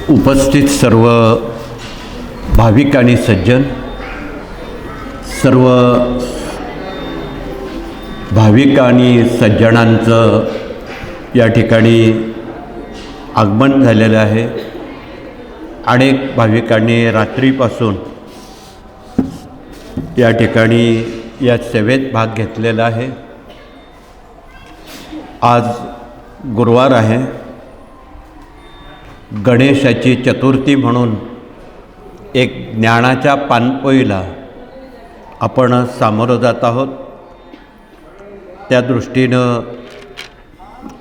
उपस्थित सर्व भाविक आणि सज्जन, सर्व भाविक आणि सज्जनांचं या ठिकाणी आगमन झालेलं आहे. अनेक भाविकांनी रात्रीपासून या ठिकाणी या सेवेत भाग घेतलेला आहे. आज गुरुवार आहे. गणेशाची चतुर्थी म्हणून एक ज्ञानाच्या पानपोईला आपण सामोरं जात आहोत. त्या दृष्टीनं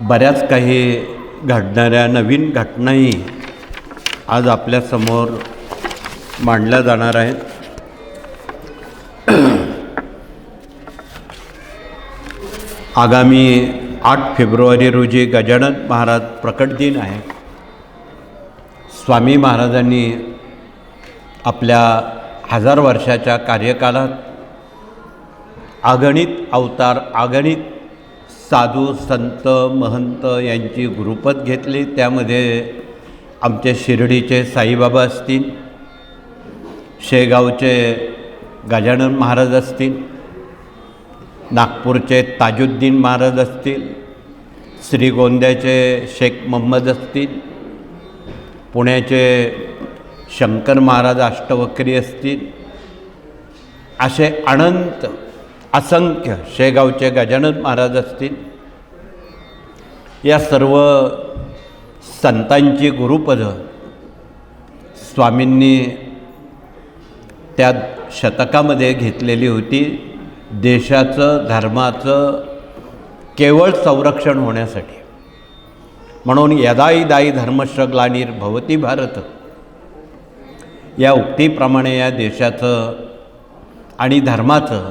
बऱ्याच काही घडणाऱ्या नवीन घटनाही आज आपल्यासमोर मांडल्या जाणार आहेत. आगामी 8 फेब्रुवारी रोजी गजानन महाराज प्रकट दिन आहे. स्वामी महाराजांनी आपल्या 1000 वर्षाच्या कार्यकालात अगणित अवतार, अगणित साधू संत महंत यांची गुरुपद घेतली. त्यामध्ये आमचे शिर्डीचे साईबाबा असतील, शेगावचे गजानन महाराज असतील, नागपूरचे ताजुद्दीन महाराज असतील, श्रीगोंद्याचे शेख मोहम्मद असतील, पुण्याचे शंकर महाराज अष्टवक्री असतील, असे अनंत असंख्य, शेगावचे गजानन महाराज असतील, या सर्व संतांची गुरुपदं स्वामींनी त्या शतकामध्ये घेतलेली होती. देशाचं, धर्माचं केवळ संरक्षण होण्यासाठी. म्हणून यदाई दाई धर्मश्च ग्लानिर्भवति भारत या उक्तीप्रमाणे या देशाचं आणि धर्माचं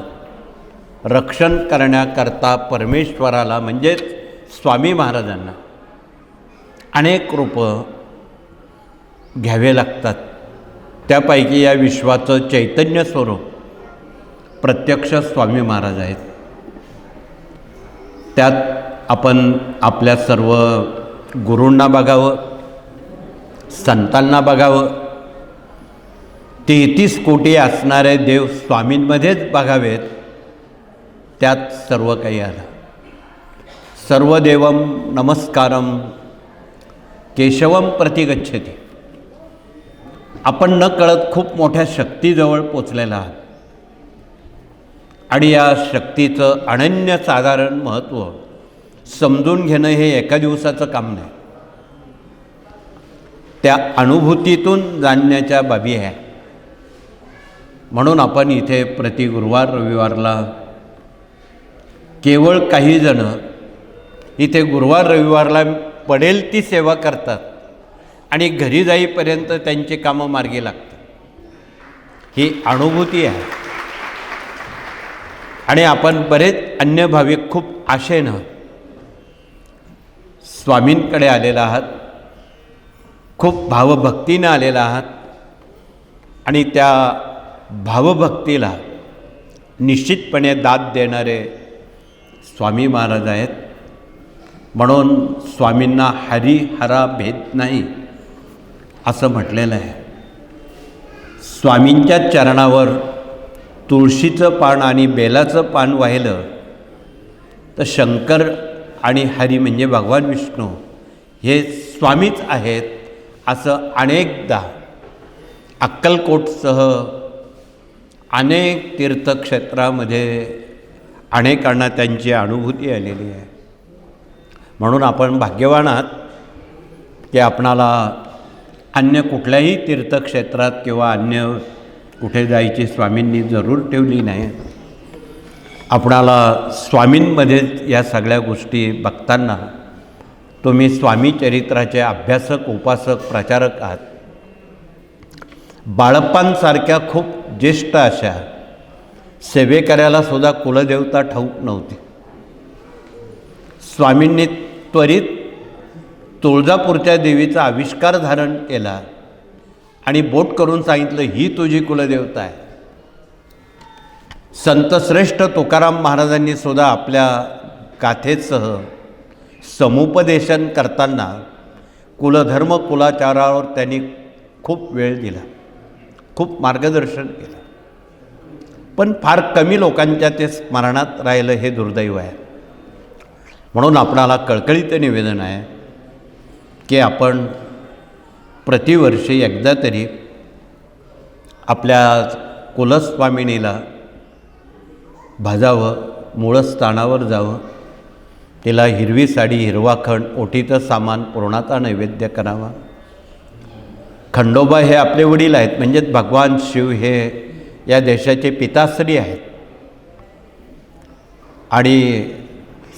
रक्षण करण्याकरता परमेश्वराला म्हणजेच स्वामी महाराजांना अनेक रूपं घ्यावे लागतात. त्यापैकी या विश्वाचं चैतन्य स्वरूप प्रत्यक्ष स्वामी महाराज आहेत. त्यात आपण आपल्या सर्व गुरूंना बघावं, संतांना बघावं, 33 कोटी असणारे देव स्वामींमध्येच बघावेत. त्यात सर्व काही आलं. सर्व देवम नमस्कारम केशवम प्रति गच्छति. आपण न कळत खूप मोठ्या शक्तीजवळ पोचलेला आहात आणि या शक्तीचं अनन्यसाधारण महत्त्व समजून घेणं हे एका दिवसाचं काम नाही. त्या अनुभूतीतून जाणण्याच्या बाबी आहे. म्हणून आपण इथे प्रति गुरुवार रविवारला केवळ काही जण इथे गुरुवार रविवारला पडेल ती सेवा करतात आणि घरी जाईपर्यंत त्यांची कामं मार्गी लागतात. ही अनुभूती आहे. आणि आपण बरेच अन्य भाविक खूप आशेनं स्वामींकडे आलेला आहात, खूप भावभक्तीनं आलेला आहात आणि त्या भावभक्तीला निश्चितपणे दाद देणारे स्वामी महाराज आहेत. म्हणून स्वामींना हरी हरा भेद नाही असं म्हटलेलं आहे. स्वामींच्या चरणावर तुळशीचं पान आणि बेलाचं पान वाहिलं तर शंकर आणि हरी म्हणजे भगवान विष्णू हे स्वामीच आहेत असं अनेकदा अक्कलकोटसह अनेक तीर्थक्षेत्रामध्ये अनेकांना त्यांची अनुभूती आलेली आहे. म्हणून आपण भाग्यवान आहात की आपणाला अन्य कुठल्याही तीर्थक्षेत्रात किंवा अन्य कुठे जायची स्वामींनी जरूर ठेवली नाही. आपणाला स्वामींमध्येच या सगळ्या गोष्टी बघताना तुम्ही स्वामी चरित्राचे अभ्यासक, उपासक, प्रचारक आहात. बाळप्पांसारख्या खूप ज्येष्ठ अशा सेवेकऱ्याला सुद्धा कुलदेवता ठाऊक नव्हती. स्वामींनी त्वरित तुळजापूरच्या देवीचा आविष्कार धारण केला आणि बोट करून सांगितलं, ही तुझी कुलदेवता आहे. संतश्रेष्ठ तुकाराम महाराजांनी सुद्धा आपल्या गाथेसह समुपदेशन करताना कुलधर्म कुलाचारावर त्यांनी खूप वेळ दिला, खूप मार्गदर्शन केलं, पण फार कमी लोकांच्या ते स्मरणात राहिलं, हे दुर्दैव आहे. म्हणून आपणाला कळकळीचं निवेदन आहे की आपण प्रतिवर्षी एकदा तरी आपल्या कुलस्वामिनीला भाजावं, मूळस्थानावर जावं, तिला हिरवी साडी, हिरवा खण, ओटीचं सामान, पुरणाचा नैवेद्य करावा. खंडोबा हे आपले वडील आहेत, म्हणजेच भगवान शिव हे या देशाचे पिताश्री आहेत. आणि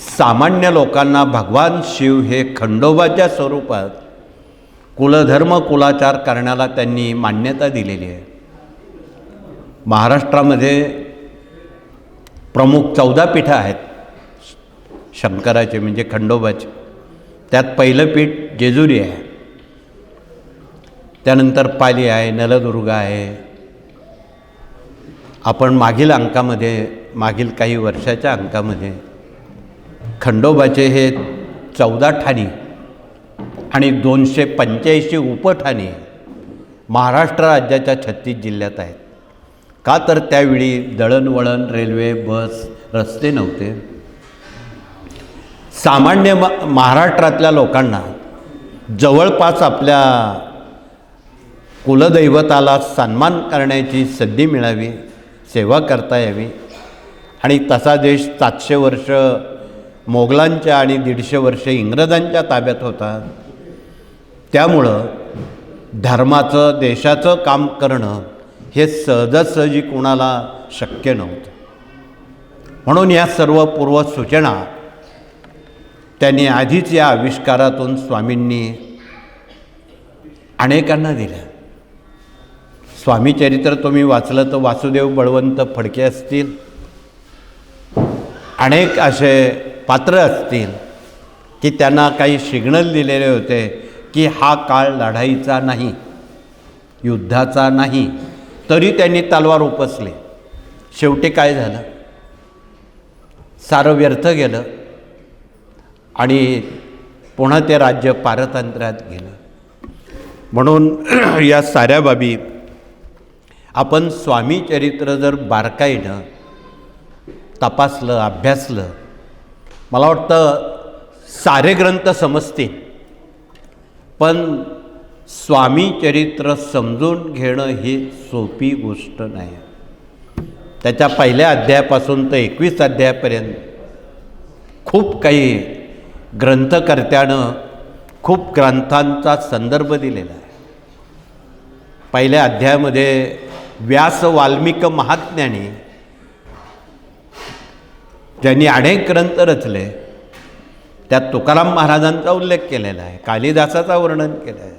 सामान्य लोकांना भगवान शिव हे खंडोबाच्या स्वरूपात कुलधर्म कुलाचार करण्याला त्यांनी मान्यता दिलेली आहे. महाराष्ट्रामध्ये प्रमुख 14 पीठं आहेत शंकराचे, म्हणजे खंडोबाचे. त्यात पहिलं पीठ जेजुरी आहे, त्यानंतर पाली आहे, नलदुर्ग आहे. आपण मागील अंकामध्ये, मागील काही वर्षाच्या अंकामध्ये खंडोबाचे हे 14 ठाणी आणि 285 उपठाणी महाराष्ट्र राज्याच्या 36 जिल्ह्यात आहेत. का तर त्यावेळी दळणवळण, रेल्वे, बस, रस्ते नव्हते. सामान्य महाराष्ट्रातल्या लोकांना जवळपास आपल्या कुलदैवताला सन्मान करण्याची संधी मिळावी, सेवा करता यावी. आणि तसा देश 700 वर्ष मोगलांच्या आणि 150 वर्ष इंग्रजांच्या ताब्यात होता. त्यामुळं धर्माचं, देशाचं काम करणं हे सहजासहजी कोणाला शक्य नव्हतं. म्हणून या सर्व पूर्वसूचना त्यांनी आधीच या आविष्कारातून स्वामींनी अनेकांना दिल्या. स्वामीचरित्र तुम्ही वाचलं तर वासुदेव बळवंत फडके असतील, अनेक असे पात्र असतील की त्यांना काही सिग्नल दिलेले होते की हा काळ लढाईचा नाही, युद्धाचा नाही, तरी त्यांनी तलवार उपसली. शेवटी काय झालं? सारं व्यर्थ गेलं आणि पुन्हा ते राज्य पारतंत्र्यात गेलं. म्हणून या साऱ्या बाबी आपण स्वामी चरित्र जर बारकाईनं तपासलं, अभ्यासलं, मला वाटतं सारे ग्रंथ समजतील. पण स्वामी चरित्र समजून घेणं ही सोपी गोष्ट नाही. त्याच्या पहिल्या अध्यायापासून तर 21 अध्यायापर्यंत खूप काही ग्रंथकर्त्यानं खूप ग्रंथांचा संदर्भ दिलेला आहे. पहिल्या अध्यायामध्ये व्यास वाल्मिक महात्म्याने ज्यांनी अनेक ग्रंथ रचले, त्यात तुकाराम महाराजांचा उल्लेख केलेला आहे, कालिदासाचा वर्णन केलेला आहे,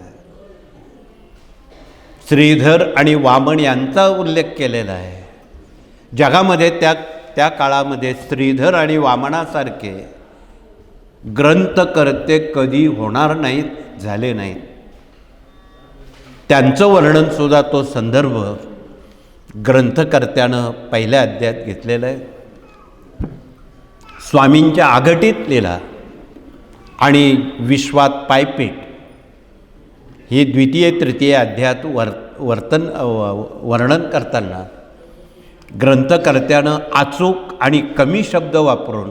श्रीधर आणि वामन यांचा उल्लेख केलेला आहे. जगामध्ये त्या काळामध्ये श्रीधर आणि वामनासारखे ग्रंथकर्ते कधी होणार नाहीत, झाले नाहीत. त्यांचं वर्णनसुद्धा, तो संदर्भ ग्रंथकर्त्यानं पहिल्या अध्यायात घेतलेलं आहे. स्वामींच्या आघटित लीला आणि विश्वात पायपीट ही द्वितीय तृतीय अध्यायात वर्णन करताना ग्रंथकर्त्यानं अचूक आणि कमी शब्द वापरून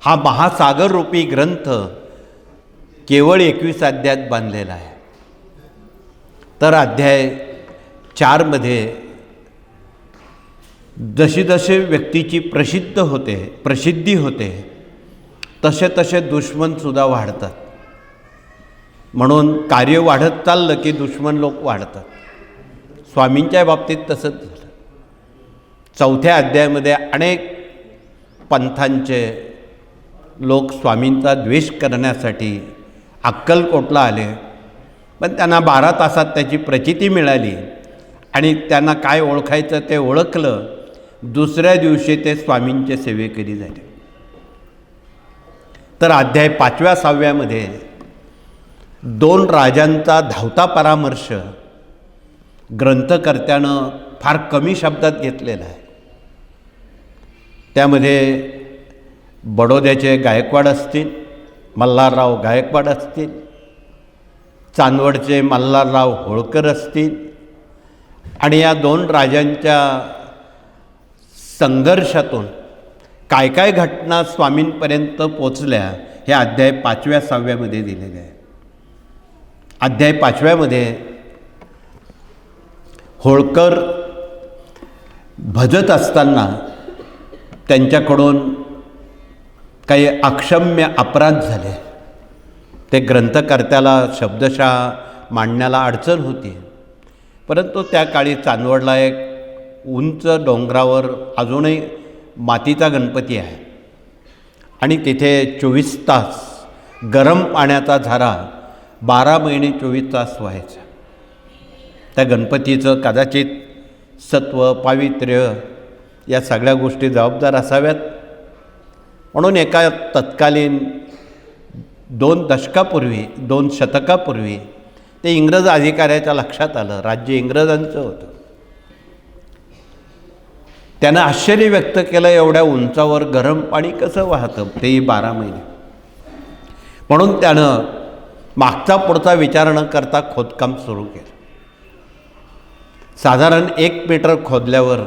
हा महासागररूपी ग्रंथ केवळ 21 अध्यायात बांधलेला आहे. तर अध्याय 4मध्ये जशी जसे व्यक्तीची प्रसिद्धी होते तसे तसे दुश्मनसुद्धा वाढतात. म्हणून कार्य वाढत चाललं की दुश्मन लोक वाढतात. स्वामींच्या बाबतीत तसंच झालं. 4थ्या अध्यायामध्ये अनेक पंथांचे लोक स्वामींचा द्वेष करण्यासाठी अक्कलकोटला आले, पण त्यांना 12 तासात त्याची प्रचिती मिळाली आणि त्यांना काय ओळखायचं ते ओळखलं. दुसऱ्या दिवशी ते स्वामींचे सेवेकरी झाले. तर अध्याय 5व्या 6व्यामध्ये 2 राजांचा धावता परामर्श ग्रंथकर्त्यानं फार कमी शब्दात घेतलेला आहे. त्यामध्ये बडोद्याचे गायकवाड असतील, मल्हारराव गायकवाड असतील, चांदवडचे मल्हारराव होळकर असतील आणि या दोन राजांच्या संघर्षातून काय काय घटना स्वामींपर्यंत पोचल्या हे अध्याय 5व्या-6व्यामध्ये दिलेले आहे. अध्याय 5व्यामध्ये होळकर भजत असताना त्यांच्याकडून काही अक्षम्य अपराध झाले. ते ग्रंथकर्त्याला शब्दशः मांडण्याला अडचण होती. परंतु त्या काळी चांदवडला एक उंच डोंगरावर अजूनही मातीचा गणपती आहे आणि तिथे 24 तास गरम पाण्याचा झरा 12 महिने 24 तास व्हायचा. त्या गणपतीचं कदाचित सत्व, पावित्र्य या सगळ्या गोष्टी जबाबदार असाव्यात. म्हणून एका तत्कालीन 2 दशकापूर्वी 2 शतकापूर्वी ते इंग्रज अधिकाऱ्याच्या लक्षात आलं, राज्य इंग्रजांचं होतं. त्यानं आश्चर्य व्यक्त केलं, एवढ्या उंचावर गरम पाणी कसं वाहतं, तेही 12 महिने. म्हणून त्यानं मागचा पुढचा विचार न करता खोदकाम सुरू केलं. साधारण 1 मीटर खोदल्यावर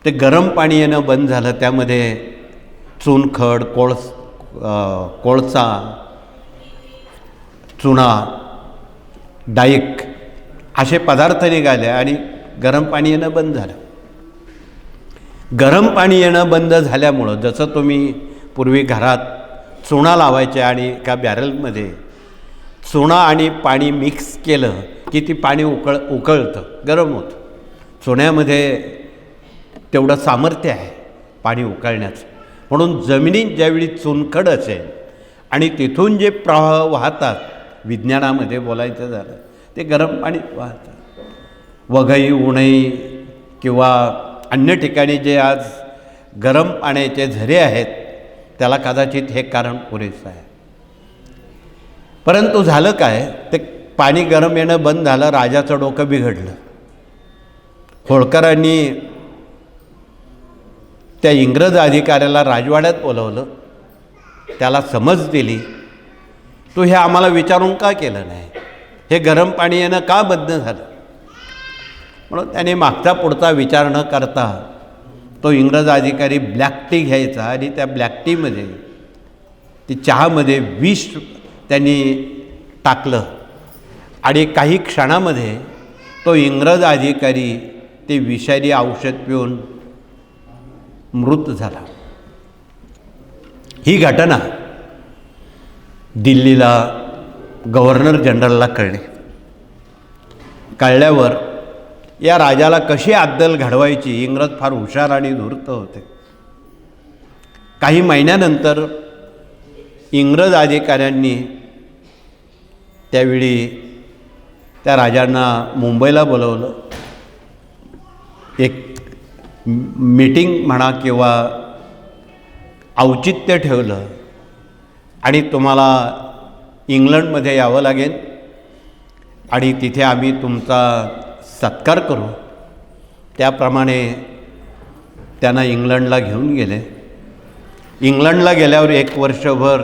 ते गरम पाणी येणं बंद झालं. त्यामध्ये चुनखड, कोळसा, चुना, डाईक असे पदार्थ निघाले आणि गरम पाणी येणं बंद झालं. गरम पाणी येणं बंद झाल्यामुळं जसं तुम्ही पूर्वी घरात चुना लावायचे आणि एका बॅरलमध्ये चुना आणि पाणी मिक्स केलं की ती पाणी उकळतं, गरम होतं. चुन्यामध्ये तेवढं सामर्थ्य आहे पाणी उकळण्याचं. म्हणून जमिनीत ज्यावेळी चुनखड असेल आणि तिथून जे प्रवाह वाहतात, विज्ञानामध्ये बोलायचं झालं ते गरम पाणी वाहतात. वघई, उणई किंवा अन्य ठिकाणी जे आज गरम पाण्याचे झरे आहेत त्याला कदाचित हे कारण पुरेसं आहे. परंतु झालं काय, ते पाणी गरम येणं बंद झालं, राजाचं डोकं बिघडलं. होळकरांनी त्या इंग्रज अधिकाऱ्याला राजवाड्यात बोलवलं, त्याला समज दिली, तू हे आम्हाला विचारून का केलं नाही, हे गरम पाणी येणं का बंद झालं. म्हणून त्याने मागचा पुढचा विचार न करता तो इंग्रज अधिकारी ब्लॅक टी घ्यायचा आणि त्या ब्लॅक टीमध्ये ती चहामध्ये विष त्यांनी टाकलं आणि काही क्षणामध्ये तो इंग्रज अधिकारी ते विषारी औषध पिऊन मृत झाला. ही घटना दिल्लीला गव्हर्नर जनरलला कळली. कळल्यावर या राजाला कशी अद्दल घडवायची, इंग्रज फार हुशार आणि धूर्त होते. काही महिन्यानंतर इंग्रज अधिकाऱ्यांनी त्यावेळी त्या राजांना मुंबईला बोलवलं. एक मीटिंग म्हणा किंवा औचित्य ठेवलं आणि तुम्हाला इंग्लंडमध्ये यावं लागेल आणि तिथे आम्ही तुमचा सत्कार करू. त्याप्रमाणे त्यांना इंग्लंडला घेऊन गेले. इंग्लंडला गेल्यावर 1 वर्षभर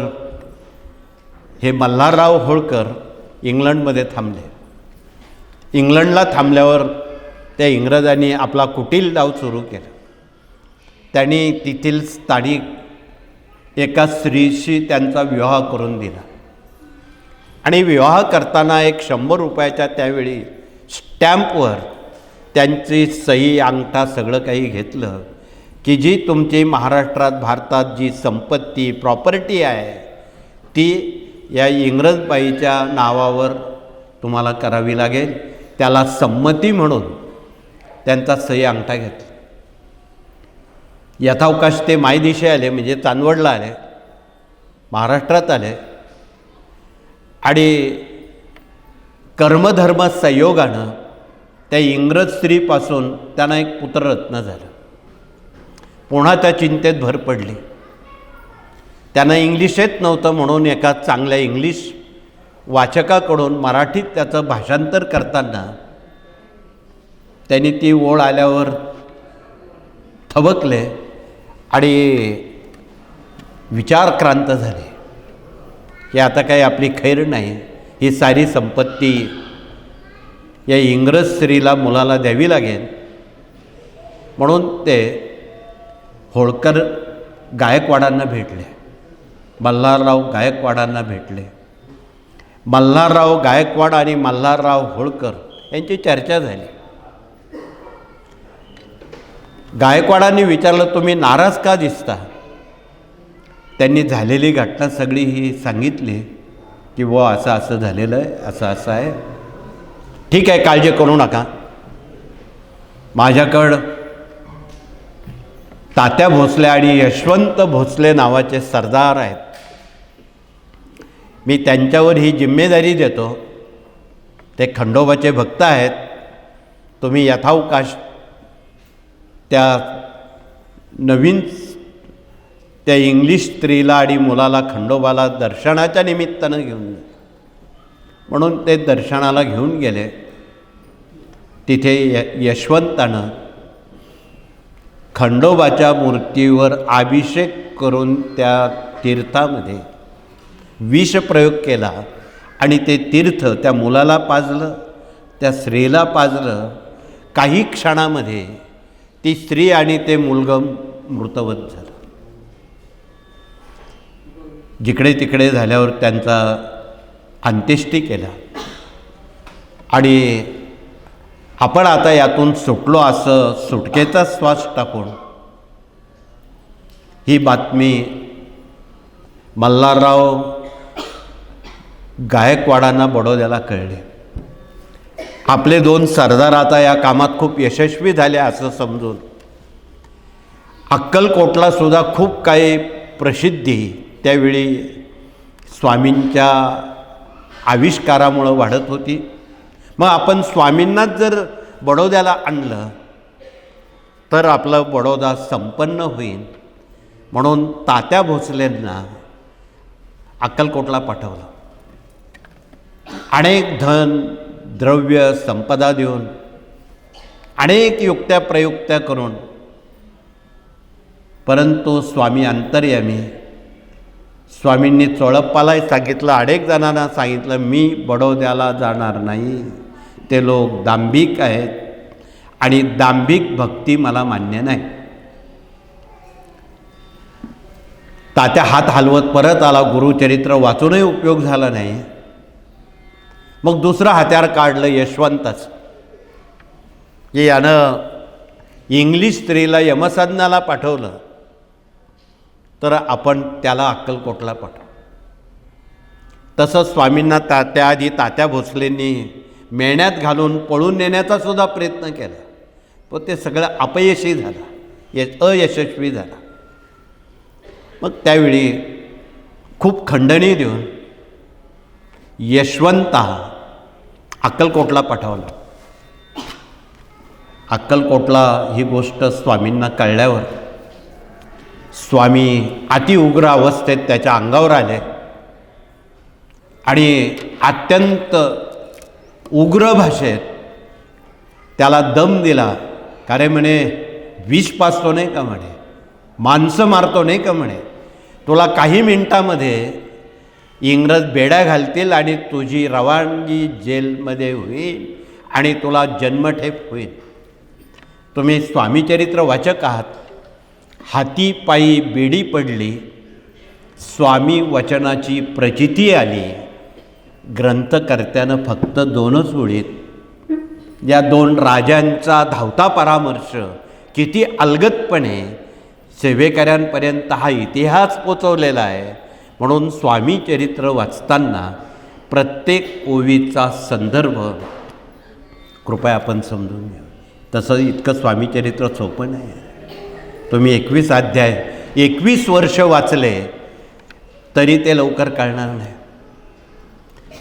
हे मल्हारराव होळकर इंग्लंडमध्ये थांबले. इंग्लंडला थांबल्यावर त्या इंग्रजांनी आपला कुटील डाव सुरू केला. त्यांनी तेथील स्थानिक एका स्त्रीशी त्यांचा विवाह करून दिला आणि विवाह करताना एक 100 रुपयाच्या त्यावेळी स्टॅम्पवर त्यांची सही, अंगठा सगळं काही घेतलं की जी तुमची महाराष्ट्रात, भारतात जी संपत्ती, प्रॉपर्टी आहे ती या इंग्रजबाईच्या नावावर तुम्हाला करावी लागेल. त्याला संमती म्हणून त्यांचा सही अंगठा घेतला. यथावकाश ते मायदेशी आले, म्हणजे चांदवडला आले, महाराष्ट्रात आले आणि कर्मधर्म संयोगानं त्या इंग्रज स्त्रीपासून त्यांना एक पुत्ररत्न झालं. पुन्हा त्या चिंतेत भर पडली. त्यांना इंग्लिश येत नव्हतं म्हणून एका चांगल्या इंग्लिश वाचकाकडून मराठीत त्याचं भाषांतर करताना त्यांनी ती ओळ आल्यावर थबकले आणि विचारक्रांत झाले की आता काही आपली खैर नाही, ही सारी संपत्ती या इंग्रज स्त्रीला मुलाला द्यावी लागेल, म्हणून ते होळकर गायकवाडांना भेटले, मल्हारराव गायकवाडांना भेटले. मल्हारराव गायकवाड आणि मल्हारराव होळकर यांची चर्चा झाली. गायकवाडांनी विचारलं, तुम्ही नाराज का दिसता? त्यांनी झालेली घटना सगळी ही सांगितली की बुवा असं असं झालेलं आहे, असं असं आहे. ठीक आहे, काळजी करू नका. माझ्याकडं तात्या भोसले आणि यशवंत भोसले नावाचे सरदार आहेत. मी त्यांच्यावर ही जिम्मेदारी देतो. ते खंडोबाचे भक्त आहेत. तुम्ही यथावकाश त्या नवीन त्या इंग्लिश स्त्रीला आणि मुलाला खंडोबाला दर्शनाच्या निमित्तानं घेऊन जा. म्हणून ते दर्शनाला घेऊन गेले. तिथे यशवंतानं खंडोबाच्या मूर्तीवर अभिषेक करून त्या तीर्थामध्ये विषप्रयोग केला आणि ते तीर्थ त्या मुलाला पाजलं, त्या स्त्रीला पाजलं. काही क्षणामध्ये ती स्त्री आणि ते मुलगं मृतवत झालं. जिकडे तिकडे झाल्यावर त्यांचा अंत्येष्टी केला आणि आपण आता यातून सुटलो असं सुटकेचा श्वास टाकून ही बातमी मल्हारराव गायकवाडांना बडोद्याला कळली. आपले 2 सरदार आता या कामात खूप यशस्वी झाले असं समजून अक्कलकोटला सुद्धा खूप काही प्रसिद्धी त्यावेळी स्वामींच्या आविष्कारामुळं वाढत होती. मग आपण स्वामींनाच जर बडोद्याला आणलं तर आपलं बडोदा संपन्न होईल. म्हणून तात्या भोसलेंना अक्कलकोटला पाठवलं. अनेक धन द्रव्य संपदा देऊन, अनेक युक्त्या प्रयुक्त्या करून, परंतु स्वामी अंतर्यामी स्वामींनी चोळप्पालाही सांगितलं, अनेक जणांना सांगितलं, मी बडोद्याला जाणार नाही. ते लोक दांभिक आहेत आणि दांभिक भक्ती मला मान्य नाही. तात्या हात हलवत परत आला. गुरुचरित्र वाचूनही उपयोग झाला नाही. मग दुसरं हत्यार काढलं यशवंतच, की यानं इंग्लिश स्त्रीला यमसदनाला पाठवलं तर आपण त्याला अक्कलकोटला पाठवू. तसंच स्वामींना त्याआधी तात्या भोसलेंनी मेण्यात घालून पळून नेण्याचा सुद्धा प्रयत्न केला, पण ते सगळं अपयशी झालं, अयशस्वी झाला. मग त्यावेळी खूप खंडणी देऊन यशवंता अक्कलकोटला पाठवला. अक्कलकोटला ही गोष्ट स्वामींना कळल्यावर स्वामी अति उग्र अवस्थेत त्याच्या अंगावर आले आणि अत्यंत उग्र भाषेत त्याला दम दिला. कारण म्हणे विष पाजतो नाही का म्हणे, माणसं मारतो नाही का म्हणे, तुला काही मिनिटामध्ये इंग्रज बेड्या घालतील आणि तुझी रवानगी जेलमध्ये होईल आणि तुला जन्मठेप होईल. तुम्ही स्वामीचरित्र वाचक आहात. हाती पायी बेडी पडली, स्वामी वचनाची प्रचिती आली. ग्रंथकर्त्यानं फक्त 2च ओळीत या 2 राजांचा धावता परामर्श किती अलगदपणे सेवेकऱ्यांपर्यंत हा इतिहास पोचवलेला आहे. म्हणून स्वामी चरित्र वाचताना प्रत्येक ओवीचा संदर्भ कृपया आपण समजून घ्या. तसं इतकं स्वामी चरित्र सोपं नाही. तुम्ही 21 अध्याय 21 वर्ष वाचले तरी ते लवकर कळणार नाही.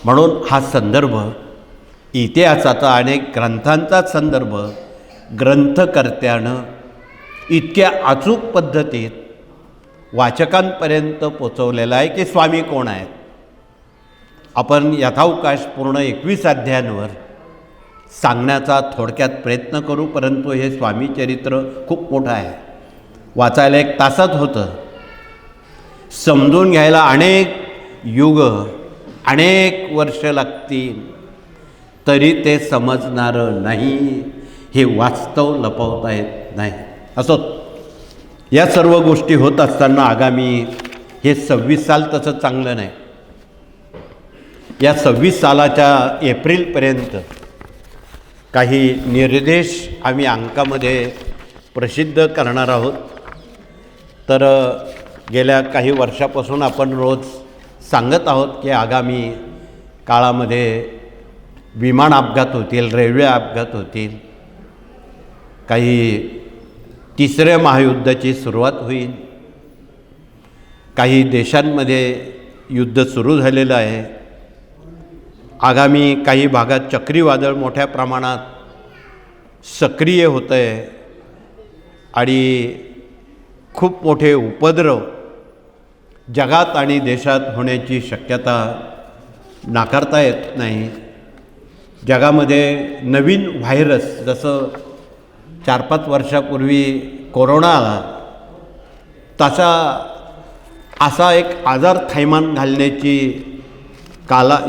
म्हणून हा संदर्भ इतिहासाचा अनेक ग्रंथांचा संदर्भ ग्रंथकर्त्यानं इतक्या अचूक पद्धतीत वाचकांपर्यंत पोचवलेला आहे की स्वामी कोण आहेत. आपण यथावकाश पूर्ण 21 अध्यायांवर सांगण्याचा थोडक्यात प्रयत्न करू, परंतु हे स्वामी चरित्र खूप मोठं आहे. वाचायला 1 तासात होतं. समजून घ्यायला अनेक युग अनेक वर्ष लागतील तरी ते समजणारं नाही. हे वास्तव लपवता येत नाही. असो, या सर्व गोष्टी होत असताना आगामी हे 26 साल तसं चांगलं नाही. या 26 सालाच्या एप्रिलपर्यंत काही निर्देश आम्ही अंकामध्ये प्रसिद्ध करणार आहोत. तर गेल्या काही वर्षापासून आपण रोज सांगत आहोत की आगामी काळामध्ये विमान अपघात होतील, रेल्वे अपघात होतील, काही तिसऱ्या महायुद्धाची सुरुवात होईल, काही देशांमध्ये युद्ध सुरू झालेलं आहे, आगामी काही भागात चक्रीवादळ मोठ्या प्रमाणात सक्रिय होतं आहे आणि खूप मोठे उपद्रव जगात आणि देशात होण्याची शक्यता नाकारता येत नाही. जगामध्ये नवीन व्हायरस, जसं 4-5 वर्षापूर्वी कोरोना आला तसा असा एक आजार थैमान घालण्याची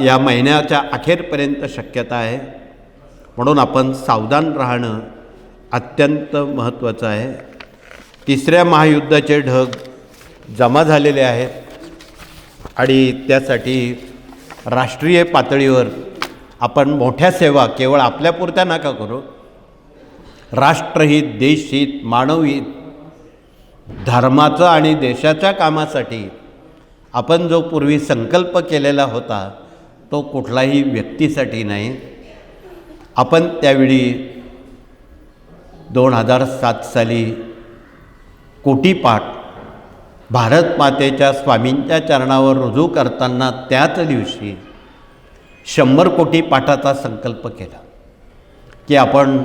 या महिन्याच्या अखेरपर्यंत शक्यता आहे. म्हणून आपण सावधान राहणं अत्यंत महत्त्वाचं आहे. तिसऱ्या महायुद्धाचे ढग जमा झालेले आहेत आणि त्यासाठी राष्ट्रीय पातळीवर आपण मोठ्या सेवा केवळ आपल्यापुरत्या नका करू. राष्ट्रहित, देशहित, मानवहित, धर्माचं आणि देशाच्या कामासाठी आपण जो पूर्वी संकल्प केलेला होता तो कुठलाही व्यक्तीसाठी नाही. आपण त्यावेळी 2007 साली कोटीपाठ भारत मातेच्या स्वामींच्या चरणावर रुजू करताना त्याच दिवशी 100 कोटी पाठाचा संकल्प केला की आपण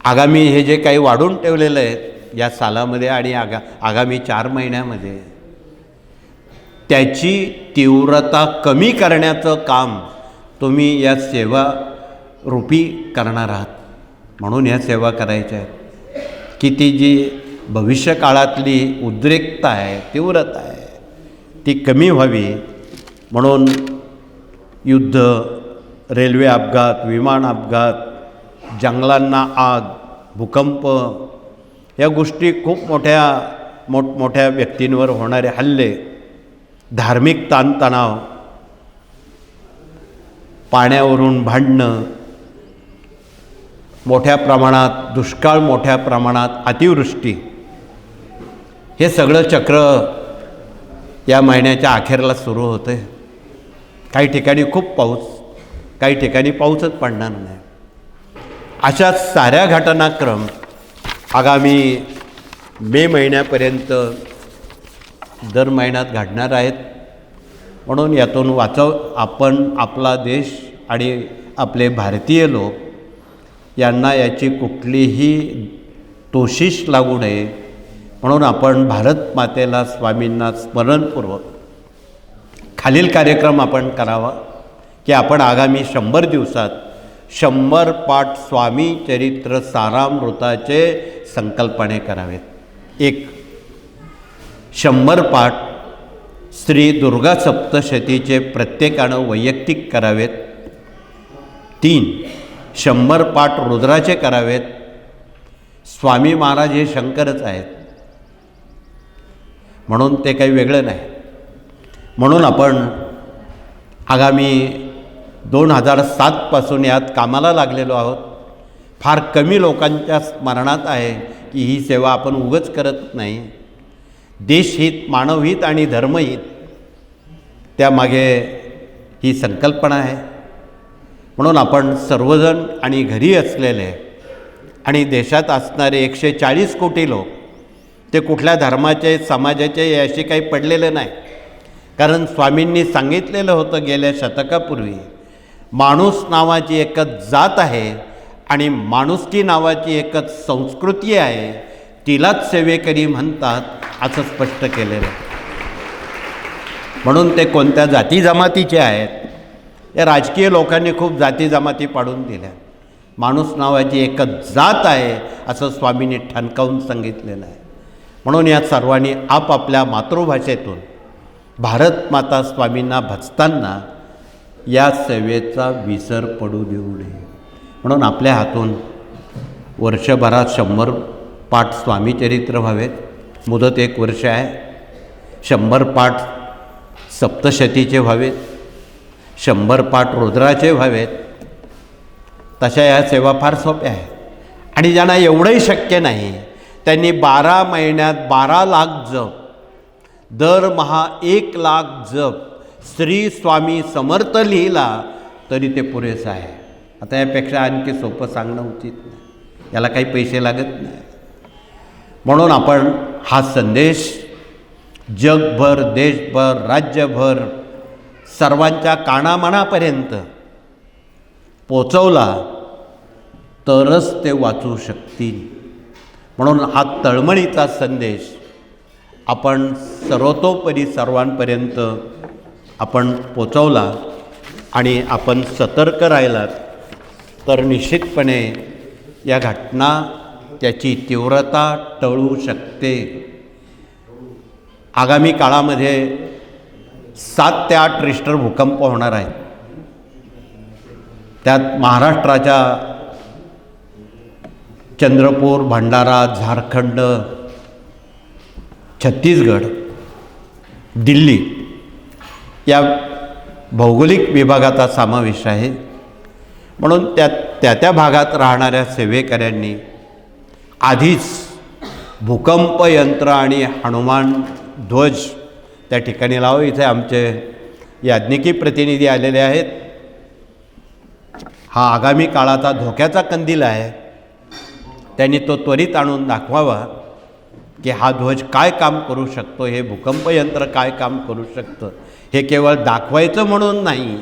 आगामी हे जे काही वाढून ठेवलेलं आहे या सालामध्ये आणि आगामी 4 महिन्यामध्ये त्याची तीव्रता कमी करण्याचं काम तुम्ही या सेवा रूपी करणार आहात. म्हणून ह्या सेवा करायच्या आहेत की ती जी भविष्यकाळातली उद्रेकता आहे, तीव्रता आहे, ती कमी व्हावी. म्हणून युद्ध, रेल्वे अपघात, विमान अपघात, जंगलांना आग, भूकंप, या गोष्टी खूप मोठमोठ्या व्यक्तींवर होणारे हल्ले, धार्मिक ताणतणाव, पाण्यावरून भांडणं, मोठ्या प्रमाणात दुष्काळ, मोठ्या प्रमाणात अतिवृष्टी, हे सगळं चक्र या महिन्याच्या अखेरला सुरू होतं आहे. काही ठिकाणी खूप पाऊस, काही ठिकाणी पाऊसच पडणार नाही. अशा साऱ्या घटनाक्रम आगामी मे महिन्यापर्यंत दर महिन्यात घडणार आहेत. म्हणून यातून आपण आपला देश आणि आपले भारतीय लोक यांना याची कुठलीही तोशिष लागू नये म्हणून आपण भारत मातेला, स्वामींना स्मरणपूर्वक खालील कार्यक्रम आपण करावा की आपण आगामी 100 दिवसात 100 पाठ स्वामी चरित्र सारामृताचे संकल्पने करावेत. 1. 100 पाठ श्री दुर्गा सप्तशतीचे प्रत्येकानं वैयक्तिक करावेत. 3. 100 पाठ रुद्राचे करावेत. स्वामी महाराज हे शंकरच आहेत म्हणून ते काही वेगळं नाही. म्हणून आपण आगामी 2007 पासून यात कामाला लागलेलो आहोत. फार कमी लोकांच्या स्मरणात आहे की ही सेवा आपण उगाच करत नाही. देशहित, मानवहित आणि धर्महित त्यामागे ही संकल्पना आहे. म्हणून आपण सर्वजण आणि घरी असलेले आणि देशात असणारे 140 कोटी लोक, ते कुठल्या धर्माचे, समाजाचे याशी काही पडलेले नाही. कारण स्वामींनी सांगितलेलं होतं गेल्या शतकापूर्वी, माणूस नावाची एकच जात आहे आणि माणुसकी नावाची एकच संस्कृती आहे, तिलाच सेवेकरी म्हणतात असं स्पष्ट केलेलं आहे. म्हणून ते कोणत्या जाती जमातीचे आहेत या राजकीय लोकांनी खूप जाती जमाती पाडून दिल्या. माणूस नावाची एकच जात आहे असं स्वामींनी ठणकावून सांगितलेलं आहे. म्हणून या सर्वांनी आपापल्या मातृभाषेतून भारत माता स्वामींना भजताना या सेवेचा विसर पडू देऊ नये. म्हणून आपल्या हातून वर्षभरात 100 पाठ स्वामीचरित्र व्हावेत. मुदत 1 वर्ष आहे. 100 पाठ सप्तशतीचे व्हावेत, 100 पाठ रुद्राचे व्हावेत. तशा या सेवा फार सोप्या आहेत. आणि ज्यांना एवढंही शक्य नाही त्यांनी 12 महिन्यात 12 लाख जप, दरमहा 1 लाख जप श्री स्वामी समर्थ लिहिला तरी ते पुरेसं आहे. आता यापेक्षा आणखी सोपं सांगणं उचित नाही. याला काही पैसे लागत नाही. म्हणून आपण हा संदेश जगभर, देशभर, राज्यभर सर्वांच्या कानामनापर्यंत पोचवला तरच ते वाचू शकतील. म्हणून हा तळमळीचा संदेश आपण सर्वतोपरी सर्वांपर्यंत आपण पोचवला आणि आपण सतर्क राहिलात तर निश्चितपणे या घटना त्याची तीव्रता टळू शकते. आगामी काळामध्ये 7 ते 8 रिश्टर भूकंप होणार आहेत. त्यात महाराष्ट्राच्या चंद्रपूर, भंडारा, झारखंड, छत्तीसगड, दिल्ली या भौगोलिक विभागाचा समावेश आहे. म्हणून त्या भागात राहणाऱ्या सेवेकऱ्यांनी आधीच भूकंप यंत्र आणि हनुमान ध्वज त्या ठिकाणी लावा. इथे आमचे याज्ञिकी प्रतिनिधी आलेले आहेत. हा आगामी काळाचा धोक्याचा कंदील आहे. त्यांनी तो त्वरित आणून दाखवावा की हा ध्वज काय काम करू शकतो, हे भूकंप यंत्र काय काम करू शकतं. हे केवळ दाखवायचं म्हणून नाही,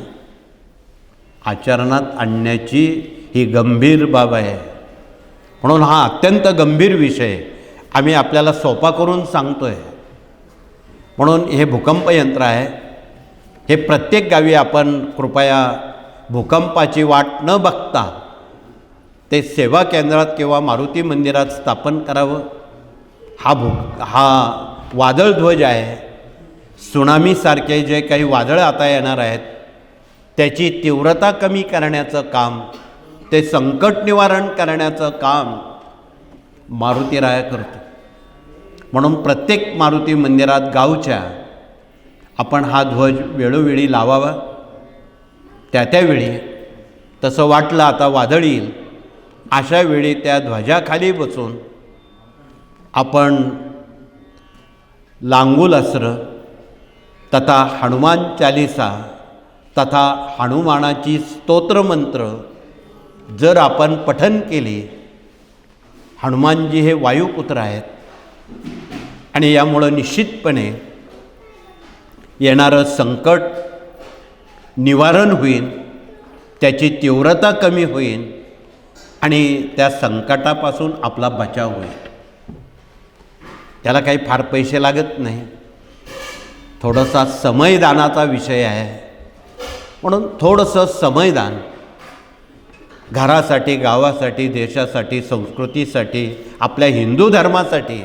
आचरणात आणण्याची ही गंभीर बाब आहे. म्हणून हा अत्यंत गंभीर विषय आम्ही आपल्याला सोपा करून सांगतो आहे. म्हणून हे भूकंप यंत्र आहे. हे प्रत्येक गावी आपण कृपया भूकंपाची वाट न बघता ते सेवा केंद्रात किंवा मारुती मंदिरात स्थापन करावं. हा वादळध्वज आहे. सुनामीसारखे जे काही वादळं आता येणार आहेत त्याची तीव्रता कमी करण्याचं काम, ते संकट निवारण करण्याचं काम मारुतीराया करतो. म्हणून प्रत्येक मारुती मंदिरात गावच्या आपण हा ध्वज वेळोवेळी लावावा. त्यावेळी तसं वाटलं आता वादळ येईल अशा वेळी त्या ध्वजाखाली बसून आपण लांगुल अस्त्र तथा हनुमान चालिसा तथा हनुमानाची स्तोत्रमंत्र जर आपण पठन केले, हनुमानजी हे वायुपुत्र आहेत आणि यामुळं निश्चितपणे येणारं संकट निवारण होईल, त्याची तीव्रता कमी होईल आणि त्या संकटापासून आपला बचाव होईल. त्याला काही फार पैसे लागत नाही. थोडासा समयदानाचा विषय आहे. म्हणून थोडंसं समयदान घरासाठी, गावासाठी, देशासाठी, संस्कृतीसाठी, आपल्या हिंदू धर्मासाठी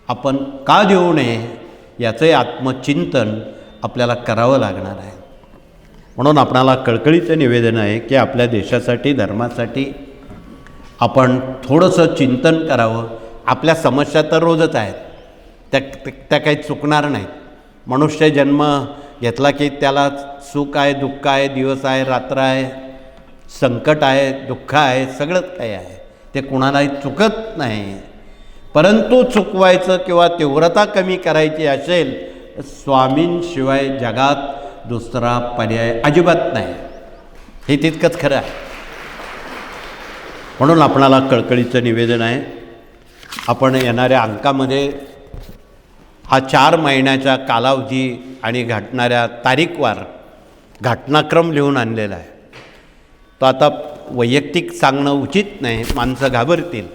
आपण का देऊ नये याचे आत्मचिंतन आपल्याला करावं लागणार आहे. म्हणून आपणाला कळकळीचं निवेदन आहे की आपल्या देशासाठी, धर्मासाठी आपण थोडंसं चिंतन करावं. आपल्या समस्या तर रोजच आहेत, त्या काही चुकणार नाहीत. मनुष्य जन्म घेतला की त्याला सुख आहे, दुःख आहे, दिवस आहे, रात्र आहे, संकट आहे, दुःख आहे, सगळंच काही आहे. ते कुणालाही चुकत नाही. परंतु चुकवायचं किंवा तीव्रता कमी करायची असेल स्वामींशिवाय जगात दुसरा पर्याय अजिबात नाही. हे तितकंच खरं आहे. म्हणून आपणाला कळकळीचं निवेदन आहे, आपण येणाऱ्या अंकामध्ये हा 4 महिन्याच्या कालावधी आणि घडणाऱ्या तारीखवार घटनाक्रम लिहून आणलेला आहे. तो आता वैयक्तिक सांगणं उचित नाही, माणसं घाबरतील.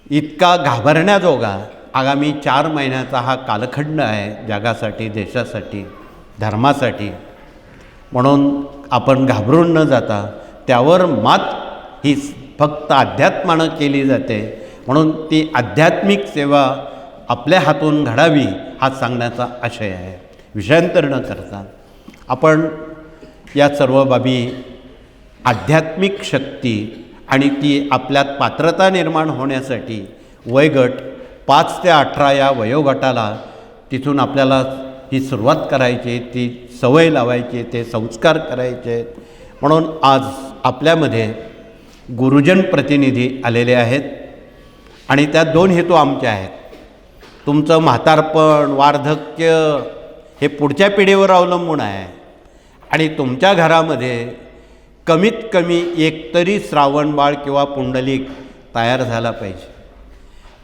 इतका घाबरण्याजोगा आगामी 4 महिन्याचा हा कालखंड आहे जगासाठी, देशासाठी, धर्मासाठी. म्हणून आपण घाबरून न जाता त्यावर मात ही फक्त अध्यात्मानं केली जाते. म्हणून ती आध्यात्मिक सेवा आपल्या हातून घडावी हा सांगण्याचा आशय आहे. विषयांतर न करता आपण या सर्व बाबी आध्यात्मिक शक्ती आणि ती आपल्यात पात्रता निर्माण होण्यासाठी वयोगट 5 ते 18 या वयोगटाला तिथून आपल्याला ही सुरुवात करायची, ती सवय लावायची, ते संस्कार करायचे. म्हणून आज आपल्यामध्ये गुरुजन प्रतिनिधी आलेले आहेत आणि त्यात 2 हेतू आमचे आहेत. तुमचं म्हातारपण, वार्धक्य हे पुढच्या पिढीवर अवलंबून आहे आणि तुमच्या घरामध्ये कमीत कमी एकतरी श्रावणबाळ किंवा पुंडलिक तयार झाला पाहिजे.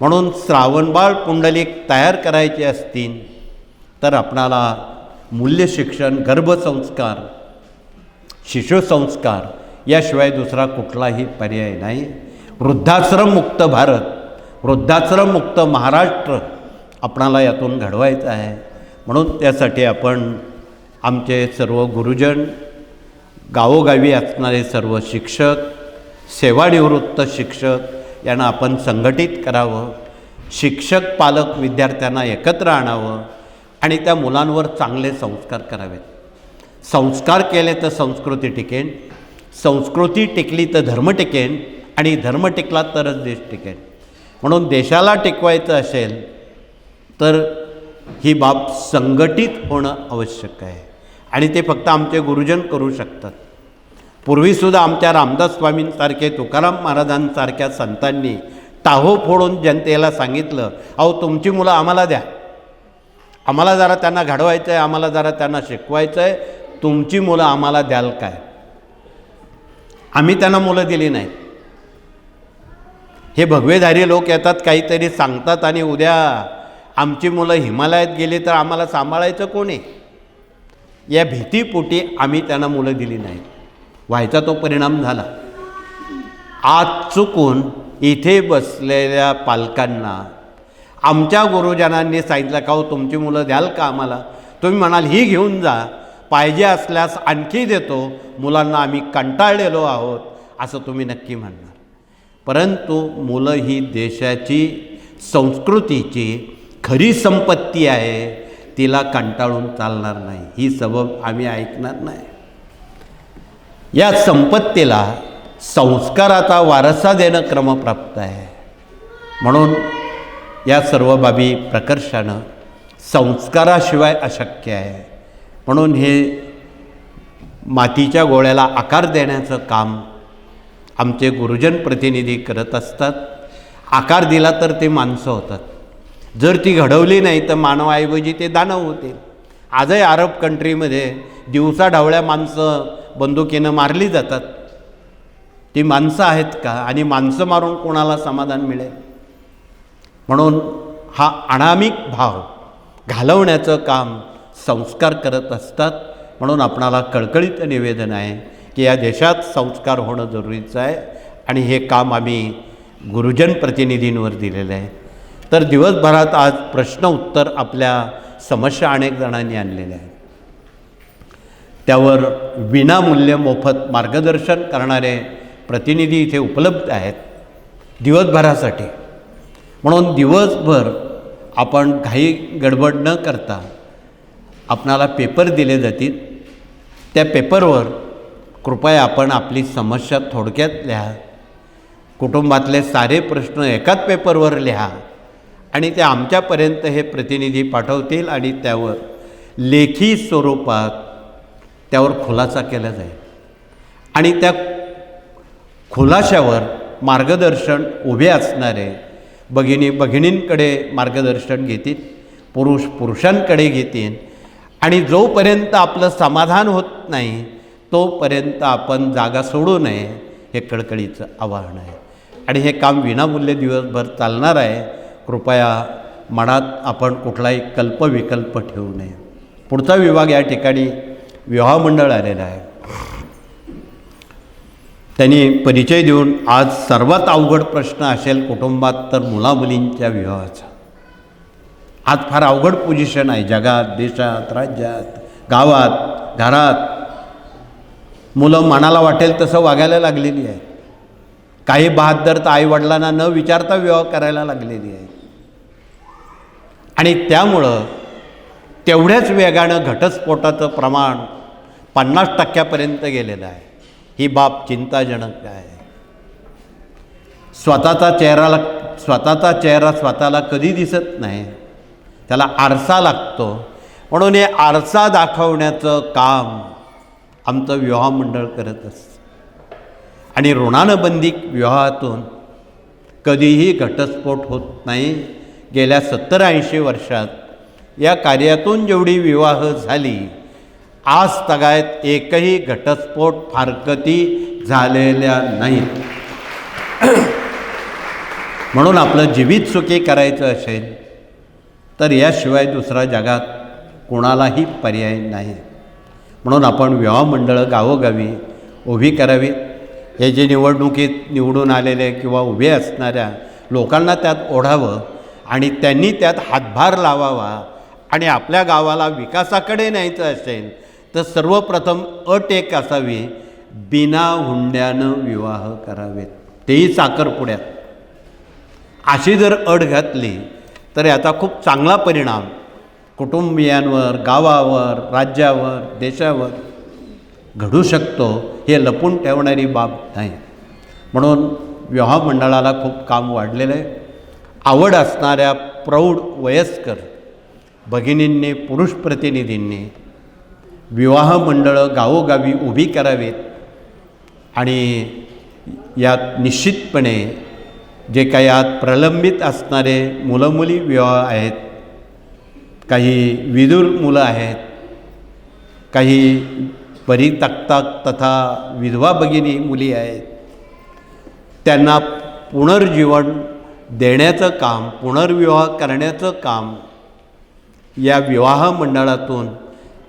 म्हणून श्रावणबाळ पुंडलिक तयार करायचे असतील तर आपणाला मूल्य शिक्षण, गर्भसंस्कार, शिशुसंस्कार याशिवाय दुसरा कुठलाही पर्याय नाही. वृद्धाश्रममुक्त भारत, वृद्धाश्रममुक्त महाराष्ट्र आपणाला यातून घडवायचं आहे. म्हणून त्यासाठी आपण आमचे सर्व गुरुजन, गावोगावी असणारे सर्व शिक्षक, सेवानिवृत्त शिक्षक यांना आपण संघटित करावं. शिक्षक, पालक, विद्यार्थ्यांना एकत्र आणावं आणि त्या मुलांवर चांगले संस्कार करावेत. संस्कार केले तर संस्कृती टिकेन, संस्कृती टिकली तर धर्म टिकेन आणि धर्म टिकला तरच देश टिकेन. म्हणून देशाला टिकवायचं असेल तर ही बाब संघटित होणं आवश्यक आहे आणि ते फक्त आमचे गुरुजन करू शकतात. पूर्वीसुद्धा आमच्या रामदास स्वामींसारखे, तुकाराम महाराजांसारख्या संतांनी टाहो फोडून जनतेला सांगितलं, अहो तुमची मुलं आम्हाला द्या, आम्हाला जरा त्यांना घडवायचं आहे, आम्हाला जरा त्यांना शिकवायचं आहे, तुमची मुलं आम्हाला द्याल काय? आम्ही त्यांना मुलं दिली नाहीत. हे भगवेधारी लोक येतात, काहीतरी सांगतात आणि उद्या आमची मुलं हिमालयात गेली तर आम्हाला सांभाळायचं कोणी? या भीतीपोटी आम्ही त्यांना मुलं दिली नाहीत. व्हायचा तो परिणाम झाला. आज चुकून इथे बसलेल्या पालकांना आमच्या गुरुजनांनी सांगितलं का हो तुमची मुलं द्याल का आम्हाला? तुम्ही म्हणाल ही घेऊन जा, पाहिजे असल्यास आणखी देतो, मुलांना आम्ही कंटाळलेलो आहोत असं तुम्ही नक्की म्हणणार. परंतु मुलं ही देशाची, संस्कृतीची खरी संपत्ती आहे, तिला कंटाळून चालणार नाही. ही सबब आम्ही ऐकणार नाही. या संपत्तीला संस्काराचा वारसा देणं क्रमप्राप्त आहे. म्हणून या सर्व बाबी प्रकर्षानं संस्काराशिवाय अशक्य आहे. म्हणून हे मातीच्या गोळ्याला आकार देण्याचं काम आमचे गुरुजन प्रतिनिधी करत असतात. आकार दिला तर ते माणसं होतात, जर ती घडवली नाही तर मानवाऐवजी ते दानव होतील. आजही अरब कंट्रीमध्ये दिवसा ढवळ्या माणसं बंदुकीनं मारली जातात. ती माणसं आहेत का? आणि माणसं मारून कोणाला समाधान मिळेल? म्हणून हा अनामिक भाव घालवण्याचं काम संस्कार करत असतात. म्हणून आपणाला कळकळीत निवेदन आहे की या देशात संस्कार होणं जरुरीचं आहे आणि हे काम आम्ही गुरुजन प्रतिनिधींवर दिलेलं आहे. तर दिवसभरात आज प्रश्न उत्तर आपल्या समस्या अनेक जणांनी आणलेल्या आहेत. त्यावर विनामूल्य मोफत मार्गदर्शन करणारे प्रतिनिधी इथे उपलब्ध आहेत दिवसभरासाठी. म्हणून दिवसभर आपण घाई गडबड न करता आपणाला पेपर दिले जातील. त्या पेपरवर कृपया आपण आपली समस्या थोडक्यात लिहा, कुटुंबातले सारे प्रश्न एकाच पेपरवर लिहा आणि ते आमच्यापर्यंत हे प्रतिनिधी पाठवतील आणि त्यावर लेखी स्वरूपात त्यावर खुलासा केला जाईल आणि त्या खुलाशावर मार्गदर्शन उभे असणारे भगिनींकडे मार्गदर्शन घेतील, पुरुष पुरुषांकडे घेतील आणि जोपर्यंत आपलं समाधान होत नाही तोपर्यंत आपण जागा सोडू नये, हे कळकळीचं आवाहन आहे. आणि हे काम विनामूल्य दिवसभर चालणार आहे. कृपया मनात आपण कुठलाही कल्पविकल्प ठेवू नये. पुढचा विभाग या ठिकाणी विवाह मंडळ आलेला आहे. त्यांनी परिचय देऊन आज सर्वात अवघड प्रश्न असेल कुटुंबात तर मुलामुलींच्या विवाहाचा. आज फार अवघड पोझिशन आहे जगात, देशात, राज्यात, गावात, घरात. मुलं मनाला वाटेल तसं वागायला लागलेली आहे. काही बहादर तर आईवडिलांना न विचारता विवाह करायला लागलेली आहे आणि त्यामुळं तेवढ्याच वेगानं घटस्फोटाचं प्रमाण 50% गेलेला आहे. ही बाब चिंताजनक आहे. स्वतःचा चेहरा स्वतःला कधी दिसत नाही, त्याला आरसा लागतो. म्हणून हे आरसा दाखवण्याचं काम आमचं विवाह मंडळ करत असतं. आणि ऋणानुबंधित विवाहातून कधीही घटस्फोट होत नाही. गेल्या 70-80 वर्षात या कार्यातून जेवढी विवाह झाली, आज तगायत एकही घटस्फोट फारकती झालेल्या नाहीत. म्हणून आपलं जीवित सुखी करायचं असेल तर याशिवाय दुसरा जगात कोणालाही पर्याय नाही. म्हणून आपण विवाह मंडळं गावोगावी उभी करावीत. हे जे निवडणुकीत निवडून आलेले किंवा उभे असणाऱ्या लोकांना त्यात ओढावं आणि त्यांनी त्यात हातभार लावावा. आणि आपल्या गावाला विकासाकडे न्यायचं असेल तर सर्वप्रथम अट एक असावी, बिना हुंड्यानं विवाह करावेत, तेही साखरपुड्यात. अशी जर अट घातली तर याचा खूप चांगला परिणाम कुटुंबियांवर, गावावर, राज्यावर, देशावर घडू शकतो. हे लपून ठेवणारी बाब नाही. म्हणून विवाह मंडळाला खूप काम वाढलेलं आहे. आवड असणाऱ्या प्रौढ वयस्कर भगिनींनी, पुरुष प्रतिनिधींनी विवाह मंडळं गावोगावी उभी करावीत. आणि यात निश्चितपणे जे काही आज प्रलंबित असणारे मुलं-मुली विवाह आहेत, काही विदूर मुलं आहेत, काही परित्यक्ता तथा विधवा भगिनी मुली आहेत, त्यांना पुनर्जीवन देण्याचं काम, पुनर्विवाह करण्याचं काम या विवाह मंडळातून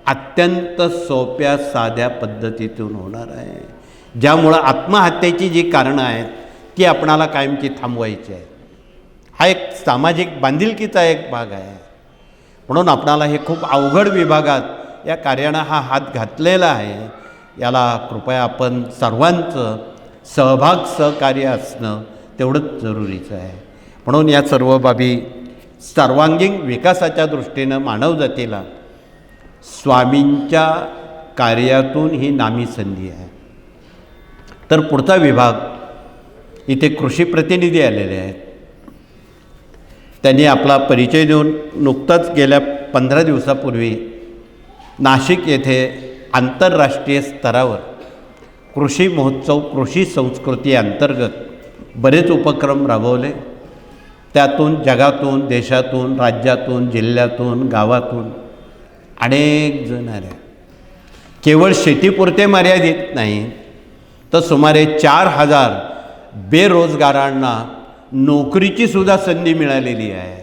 अत्यंत सोप्या साध्या पद्धतीतून होणार आहे. ज्यामुळं आत्महत्येची जी कारणं आहेत ती आपणाला कायमची थांबवायची आहे. हा एक सामाजिक बांधिलकीचा एक भाग आहे. म्हणून आपणाला हे खूप अवघड विभागात या कार्यानं हा हात घातलेला आहे. याला कृपया आपण सर्वांचं सहभाग, सहकार्य असणं तेवढंच जरुरीचं आहे. म्हणून या सर्व बाबी सर्वांगीण विकासाच्या दृष्टीनं मानवजातीला स्वामींच्या कार्यातून ही नामी संधी आहे. तर पुढचा विभाग इथे कृषी प्रतिनिधी आलेले आहेत. त्यांनी आपला परिचय देऊन नुकताच गेल्या 15 दिवसापूर्वी नाशिक येथे आंतरराष्ट्रीय स्तरावर कृषी महोत्सव, कृषी संस्कृती अंतर्गत बरेच उपक्रम राबवले. त्यातून जगातून, देशातून, राज्यातून, जिल्ह्यातून, गावातून अनेक जण आले. केवळ शेतीपुरते मर्यादित नाही तर सुमारे 4000 बेरोजगारांना नोकरीची सुद्धा संधी मिळालेली आहे.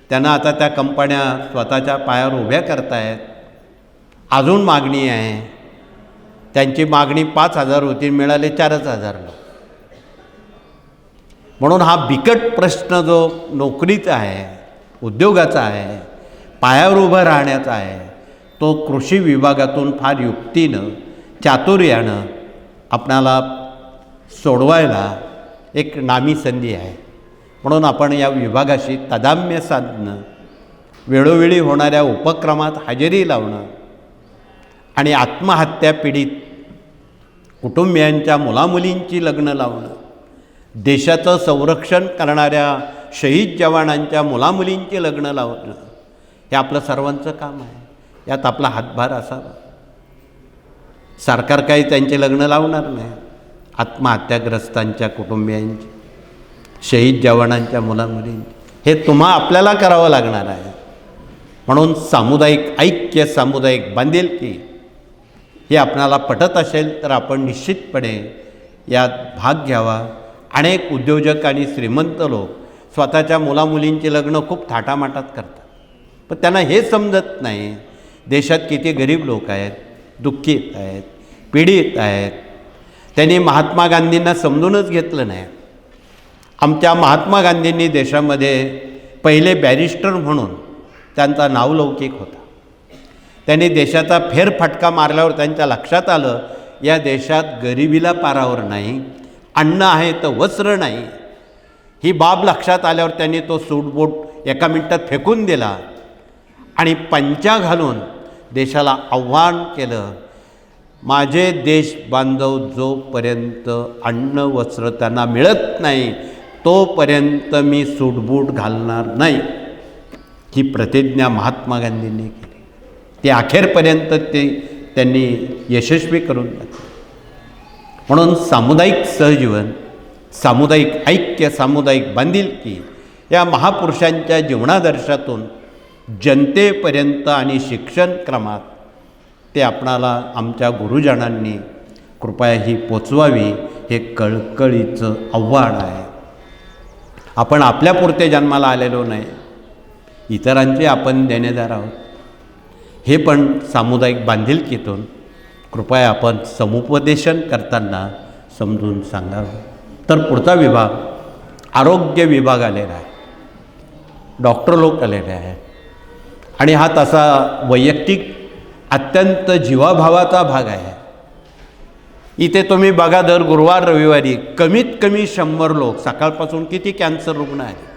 त्यांना आता त्या कंपन्या स्वतःच्या पायावर उभ्या करतायत. अजून मागणी आहे. त्यांची मागणी 5000 होती, मिळाले 4000ला. म्हणून हा बिकट प्रश्न जो नोकरीचा आहे, उद्योगाचा आहे, पायावर उभं राहण्याचा आहे, तो कृषी विभागातून फार युक्तीनं, चातुर्यानं आपणाला सोडवायला एक नामी संधी आहे. म्हणून आपण या विभागाशी तादात्म्य साधणं, वेळोवेळी होणाऱ्या उपक्रमात हजेरी लावणं आणि आत्महत्या पीडित कुटुंबियांच्या मुलामुलींची लग्न लावणं, देशाचं संरक्षण करणाऱ्या शहीद जवानांच्या मुलामुलींची लग्न लावणं, हे आपलं सर्वांचं काम आहे. यात आपला हातभार असावा. सरकार काही त्यांचे लग्न लावणार नाही. आत्महत्याग्रस्तांच्या कुटुंबियांची, शहीद जवानांच्या मुलामुलींची हे आपल्याला करावं लागणार आहे. म्हणून सामुदायिक ऐक्य, सामुदायिक बांधिलकी हे आपणाला पटत असेल तर आपण निश्चितपणे यात भाग घ्यावा. अनेक उद्योजक आणि श्रीमंत लोक स्वतःच्या मुलामुलींची लग्न खूप थाटामाटात करतात, पण त्यांना हे समजत नाही देशात किती गरीब लोक आहेत, दुःखित आहेत, पीडित आहेत. त्यांनी महात्मा गांधींना समजूनच घेतलं नाही. आमच्या महात्मा गांधींनी देशामध्ये पहिले बॅरिस्टर म्हणून त्यांचा नावलौकिक होता. त्यांनी देशाचा फेरफटका मारल्यावर त्यांच्या लक्षात आलं या देशात गरिबीला पारावर नाही, अन्न आहे तर वस्त्र नाही. ही बाब लक्षात आल्यावर त्यांनी तो सूटबूट एका मिनिटात फेकून दिला आणि पंचा घालून देशाला आव्हान केलं, माझे देश बांधव जोपर्यंत अन्न वस्त्र त्यांना मिळत नाही तोपर्यंत मी सूटबूट घालणार नाही, ही प्रतिज्ञा महात्मा गांधींनी केली. ती अखेरपर्यंत त्यांनी यशस्वी करून टाकली. म्हणून सामुदायिक सहजीवन, सामुदायिक ऐक्य, सामुदायिक बांधिलकी या महापुरुषांच्या जीवनादर्शातून जनतेपर्यंत आणि शिक्षण क्रमात ते आपणाला आमच्या गुरुजनांनी कृपया ही पोचवावी, हे कळकळीचं आव्हान आहे. आपण आपल्यापुरते जन्माला आलेलो नाही, इतरांचे आपण देणेदार आहोत. हे पण सामुदायिक बांधिलकीतून कृपया आपण समुपदेशन करताना समजून सांगावं. तर पुढचा विभाग आरोग्य विभाग आलेला आहे, डॉक्टर लोक आलेले आहेत आणि हा तसा वैयक्तिक अत्यंत जीवाभावाचा भाग आहे. इथे तुम्ही बघा, दर गुरुवार रविवारी कमीत कमी 100 लोक, सकाळपासून किती कॅन्सर रुग्ण आहेत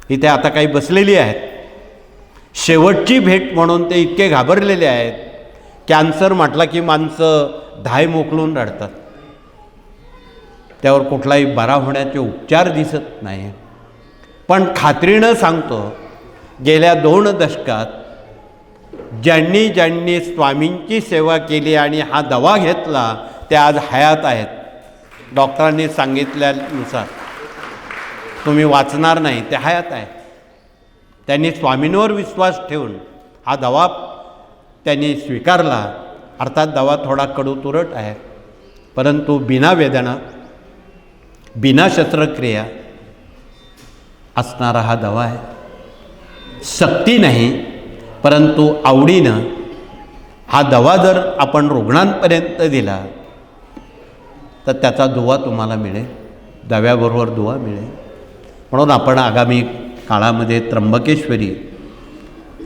इथे आता काही बसलेली आहेत. शेवटची भेट म्हणून ते इतके घाबरलेले आहेत. कॅन्सर म्हटला की माणसं धाय मोकलून रडतात, त्यावर कुठलाही बरा होण्याचे उपचार दिसत नाही. पण खात्रीनं सांगतो, गेल्या 2 दशकात ज्यांनी ज्यांनी स्वामींची सेवा केली आणि हा दवा घेतला ते आज हयात आहेत. डॉक्टरांनी सांगितल्यानुसार तुम्ही वाचणार नाही, ते हयात आहे. त्यांनी स्वामींवर विश्वास ठेवून हा दवा त्यांनी स्वीकारला. अर्थात दवा थोडा कडू तुरट आहे, परंतु बिना वेदना, बिना शस्त्रक्रिया असणारा हा दवा आहे. सक्ती नाही, परंतु आवडीनं हा दवा जर आपण रुग्णांपर्यंत दिला तर त्याचा दुवा तुम्हाला मिळेल, दव्याबरोबर दुवा मिळेल. म्हणून आपण आगामी काळामध्ये त्र्यंबकेश्वरी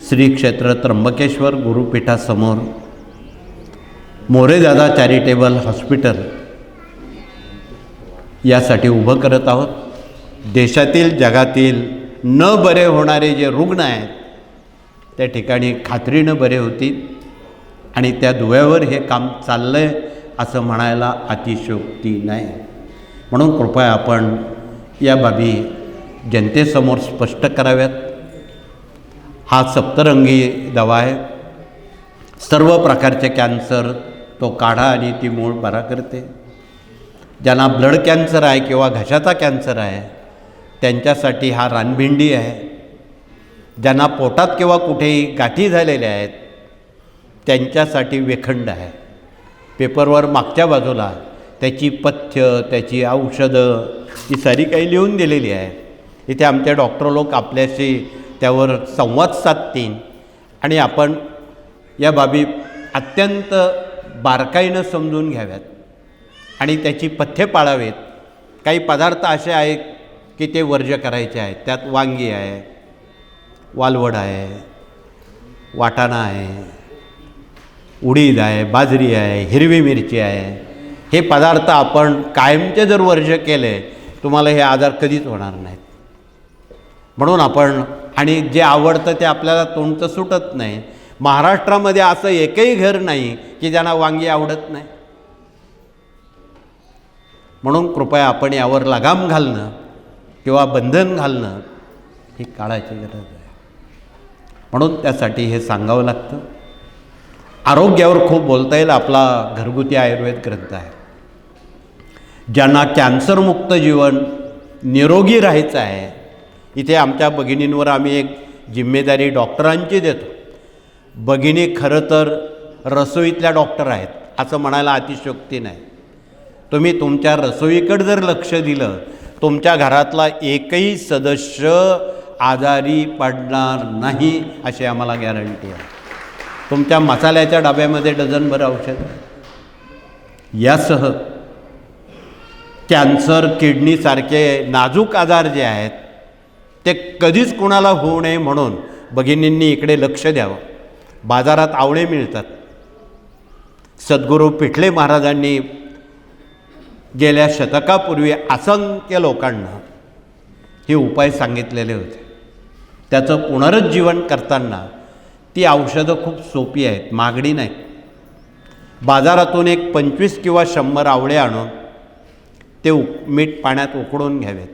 श्री क्षेत्र त्र्यंबकेश्वर गुरुपीठासमोर मोरेदादा चॅरिटेबल हॉस्पिटल यासाठी उभं करत आहोत. देशातील जगातील न बरे होणारे जे रुग्ण आहेत त्या ठिकाणी खात्रीनं बरे होतील आणि त्या दुव्यावर हे काम चाललं आहे असं म्हणायला अतिशयोक्ती नाही. म्हणून कृपया आपण या बाबी जनतेसमोर स्पष्ट कराव्यात. हा सप्तरंगी दवा आहे. सर्व प्रकारचे कॅन्सर तो काढा आणि ती मूळ बरा करते. ज्यांना ब्लड कॅन्सर आहे किंवा घशाचा कॅन्सर आहे त्यांच्यासाठी हा रानभिंडी आहे. ज्यांना पोटात किंवा कुठेही गाठी झालेल्या आहेत त्यांच्यासाठी वेखंड आहे. पेपरवर मागच्या बाजूला त्याची पथ्य, त्याची औषधं ही सारी काही लिहून दिलेली आहे. इथे आमचे डॉक्टर लोक आपल्याशी त्यावर संवाद साधतील आणि आपण या बाबी अत्यंत बारकाईनं समजून घ्याव्यात आणि त्याची पथ्ये पाळावेत. काही पदार्थ असे आहेत की ते वर्ज्य करायचे आहेत. त्यात वांगी आहे, वालवड आहे, वाटाणा आहे, उडीद आहे, बाजरी आहे, हिरवी मिरची आहे. हे पदार्थ आपण कायमचे जर वर्ज्य केले तुम्हाला हे आजार कधीच होणार नाहीत. म्हणून आपण, आणि जे आवडतं ते आपल्याला तोंडचं सुटत नाही. महाराष्ट्रामध्ये असं एकही घर नाही की ज्यांना वांगी आवडत नाही. म्हणून कृपया आपण यावर लगाम घालणं किंवा बंधन घालणं ही काळाची गरज आहे. म्हणून त्यासाठी हे सांगावं लागतं. आरोग्यावर खूप बोलता येईल. आपला घरगुती आयुर्वेद ग्रंथ आहे. ज्यांना कॅन्सरमुक्त जीवन, निरोगी राहायचं आहे, इथे आमच्या भगिनींवर आम्ही एक जिम्मेदारी डॉक्टरांची देतो. भगिनी खरं तर रसोईतल्या डॉक्टर आहेत असं म्हणायला अतिशयोक्ती नाही. तुम्ही तुमच्या रसोईकडे जर लक्ष दिलं तुमच्या घरातला एकही सदस्य आजारी पडणार नाही अशी आम्हाला गॅरंटी आहे. तुमच्या मसाल्याच्या डब्यामध्ये डझनभर औषध आहे. यासह कॅन्सर, किडनीसारखे नाजूक आजार जे आहेत ते कधीच कुणाला होऊ नये म्हणून भगिनींनी इकडे लक्ष द्यावं. बाजारात आवळे मिळतात. सद्गुरू पिठले महाराजांनी गेल्या शतकापूर्वी असंख्य लोकांना हे उपाय सांगितलेले होते. त्याचं पुनरुज्जीवन करताना ती औषधं खूप सोपी आहेत, महागडी नाहीत. बाजारातून एक 25 किंवा 100 आवळे आणून ते मीठ पाण्यात उकळून घ्यावेत.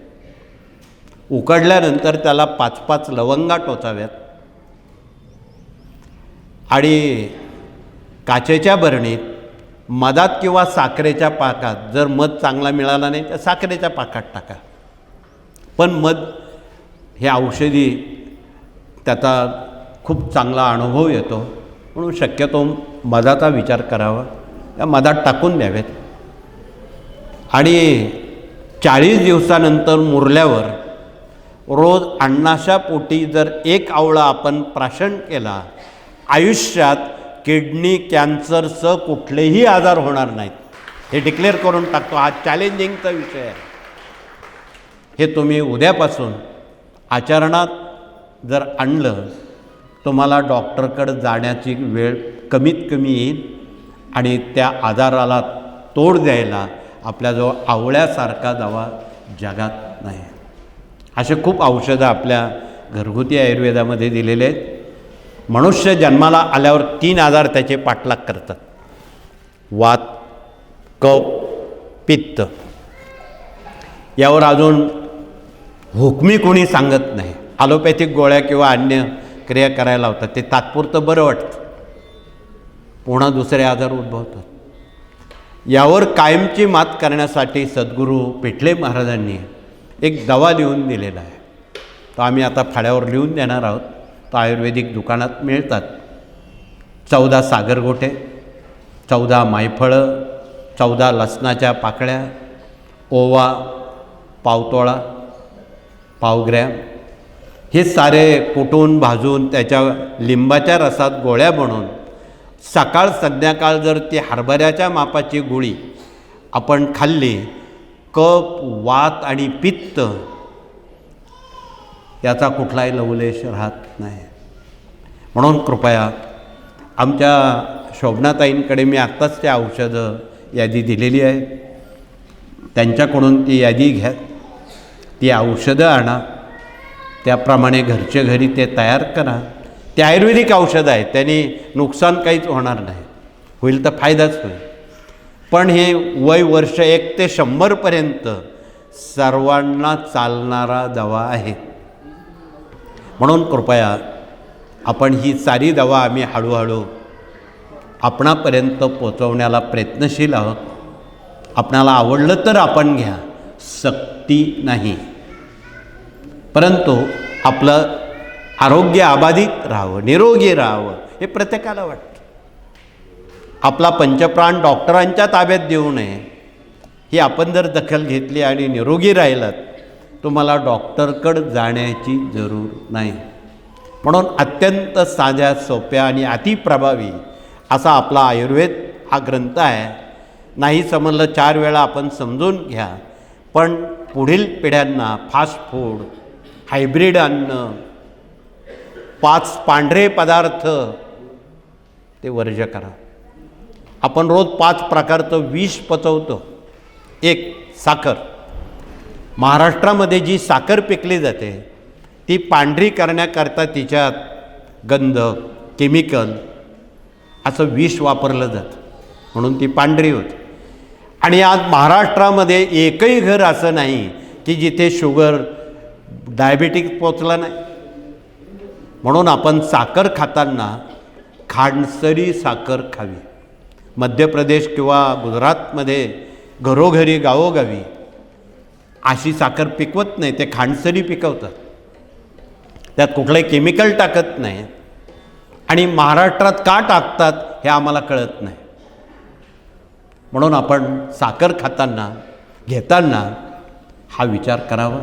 उकडल्यानंतर त्याला 5-5 लवंगा टोचाव्यात आणि काचेच्या भरणीत मधात किंवा साखरेच्या पाकात, जर मध चांगला मिळाला नाही तर साखरेच्या पाकात टाका, पण मध हे औषधी त्याचा खूप चांगला अनुभव येतो म्हणून शक्यतो मधाचा विचार करावा. त्या मधात टाकून द्यावेत आणि 40 दिवसानंतर मुरल्यावर रोज अन्नाच्या पोटी जर 1 आवळा आपण प्राशन केला, आयुष्यात किडनी कॅन्सरचं कुठलेही आजार होणार नाहीत. हे डिक्लेअर करून टाकतो. हा चॅलेंजिंगचा विषय आहे. हे तुम्ही उद्यापासून आचरणात जर आणलं, तुम्हाला डॉक्टरकडे जाण्याची वेळ कमीत कमी येईल आणि त्या आजाराला तोड द्यायला आपल्याजवळ आवळ्यासारखा दवा जगात नाही. असे खूप औषधं आपल्या घरगुती आयुर्वेदामध्ये दिलेले आहेत. मनुष्य जन्माला आल्यावर 3 आजार त्याचे पाठलाग करतात: वात, कफ, पित्त. यावर अजून हुकमी कोणी सांगत नाही. ॲलोपॅथिक गोळ्या किंवा अन्य क्रिया करायला लावतात. ते तात्पुरतं बरं वाटतं, पुन्हा दुसरे आजार उद्भवतात. यावर कायमची मात करण्यासाठी सद्गुरू पेटले महाराजांनी एक दवा लिहून दिलेला आहे. तो आम्ही आता फाड्यावर लिहून देणार आहोत. तो आयुर्वेदिक दुकानात मिळतात. 14 सागरगोटे, 14 मायफळं, 14 लसणाच्या पाकळ्या, ओवा पावतोळा, पावग्रॅम, हे सारे कुटून भाजून त्याच्या लिंबाच्या रसात गोळ्या बनवून सकाळ संध्याकाळ जर ती हरभऱ्याच्या मापाची गोळी आपण खाल्ली, कफ, वात आणि पित्त याचा कुठलाही लवलेश राहत नाही. म्हणून कृपया आमच्या शोभनाताईंकडे मी आत्ताच त्या औषधं यादी दिलेली आहे, त्यांच्याकडून ती यादी घ्या, ती औषधं आणा, त्याप्रमाणे घरच्या घरी ते तयार करा. ते आयुर्वेदिक औषधं आहेत, त्यांनी नुकसान काहीच होणार नाही. होईल तर फायदाच होईल. पण हे वय वर्ष 1 ते 100पर्यंत सर्वांना चालणारा दवा आहे. म्हणून कृपया आपण ही सारी दवा आम्ही हळूहळू आपणापर्यंत पोचवण्याला प्रयत्नशील आहोत. आपणाला आवडलं तर आपण घ्या, सक्ती नाही. परंतु आपलं आरोग्य अबाधित राहावं, निरोगी राहावं हे प्रत्येकाला वाटतं. आपला पंचप्राण डॉक्टरांच्या ताब्यात देऊ नये. ही आपण जर दखल घेतली आणि निरोगी राहिलात, तुम्हाला डॉक्टरकडं जाण्याची जरूर नाही. म्हणून अत्यंत साध्या, सोप्या आणि अतिप्रभावी असा आपला आयुर्वेद हा ग्रंथ आहे. नाही समजलं 4 वेळा आपण समजून घ्या, पण पुढील पिढ्यांना फास्ट फूड, हायब्रिड अन्न, 5 पांढरे पदार्थ ते वर्ज्य करा. आपण रोज 5 प्रकारचं विष पचवतो. 1 साखर. महाराष्ट्रामध्ये जी साखर पिकली जाते ती पांढरी करण्याकरता तिच्यात गंधक, केमिकल असं विष वापरलं जातं, म्हणून ती पांढरी होते. आणि आज महाराष्ट्रामध्ये एकही घर असं नाही की जिथे शुगर, डायबिटीज पोचला नाही. म्हणून आपण साखर खाताना खांडसरी साखर खावी. मध्य प्रदेश किंवा गुजरातमध्ये घरोघरी, गावोगावी अशी साखर पिकवत नाही, ते खांडसरी पिकवतात. त्यात कुठलंही केमिकल टाकत नाही. आणि महाराष्ट्रात का टाकतात हे आम्हाला कळत नाही. म्हणून आपण साखर खाताना, घेताना हा विचार करावा.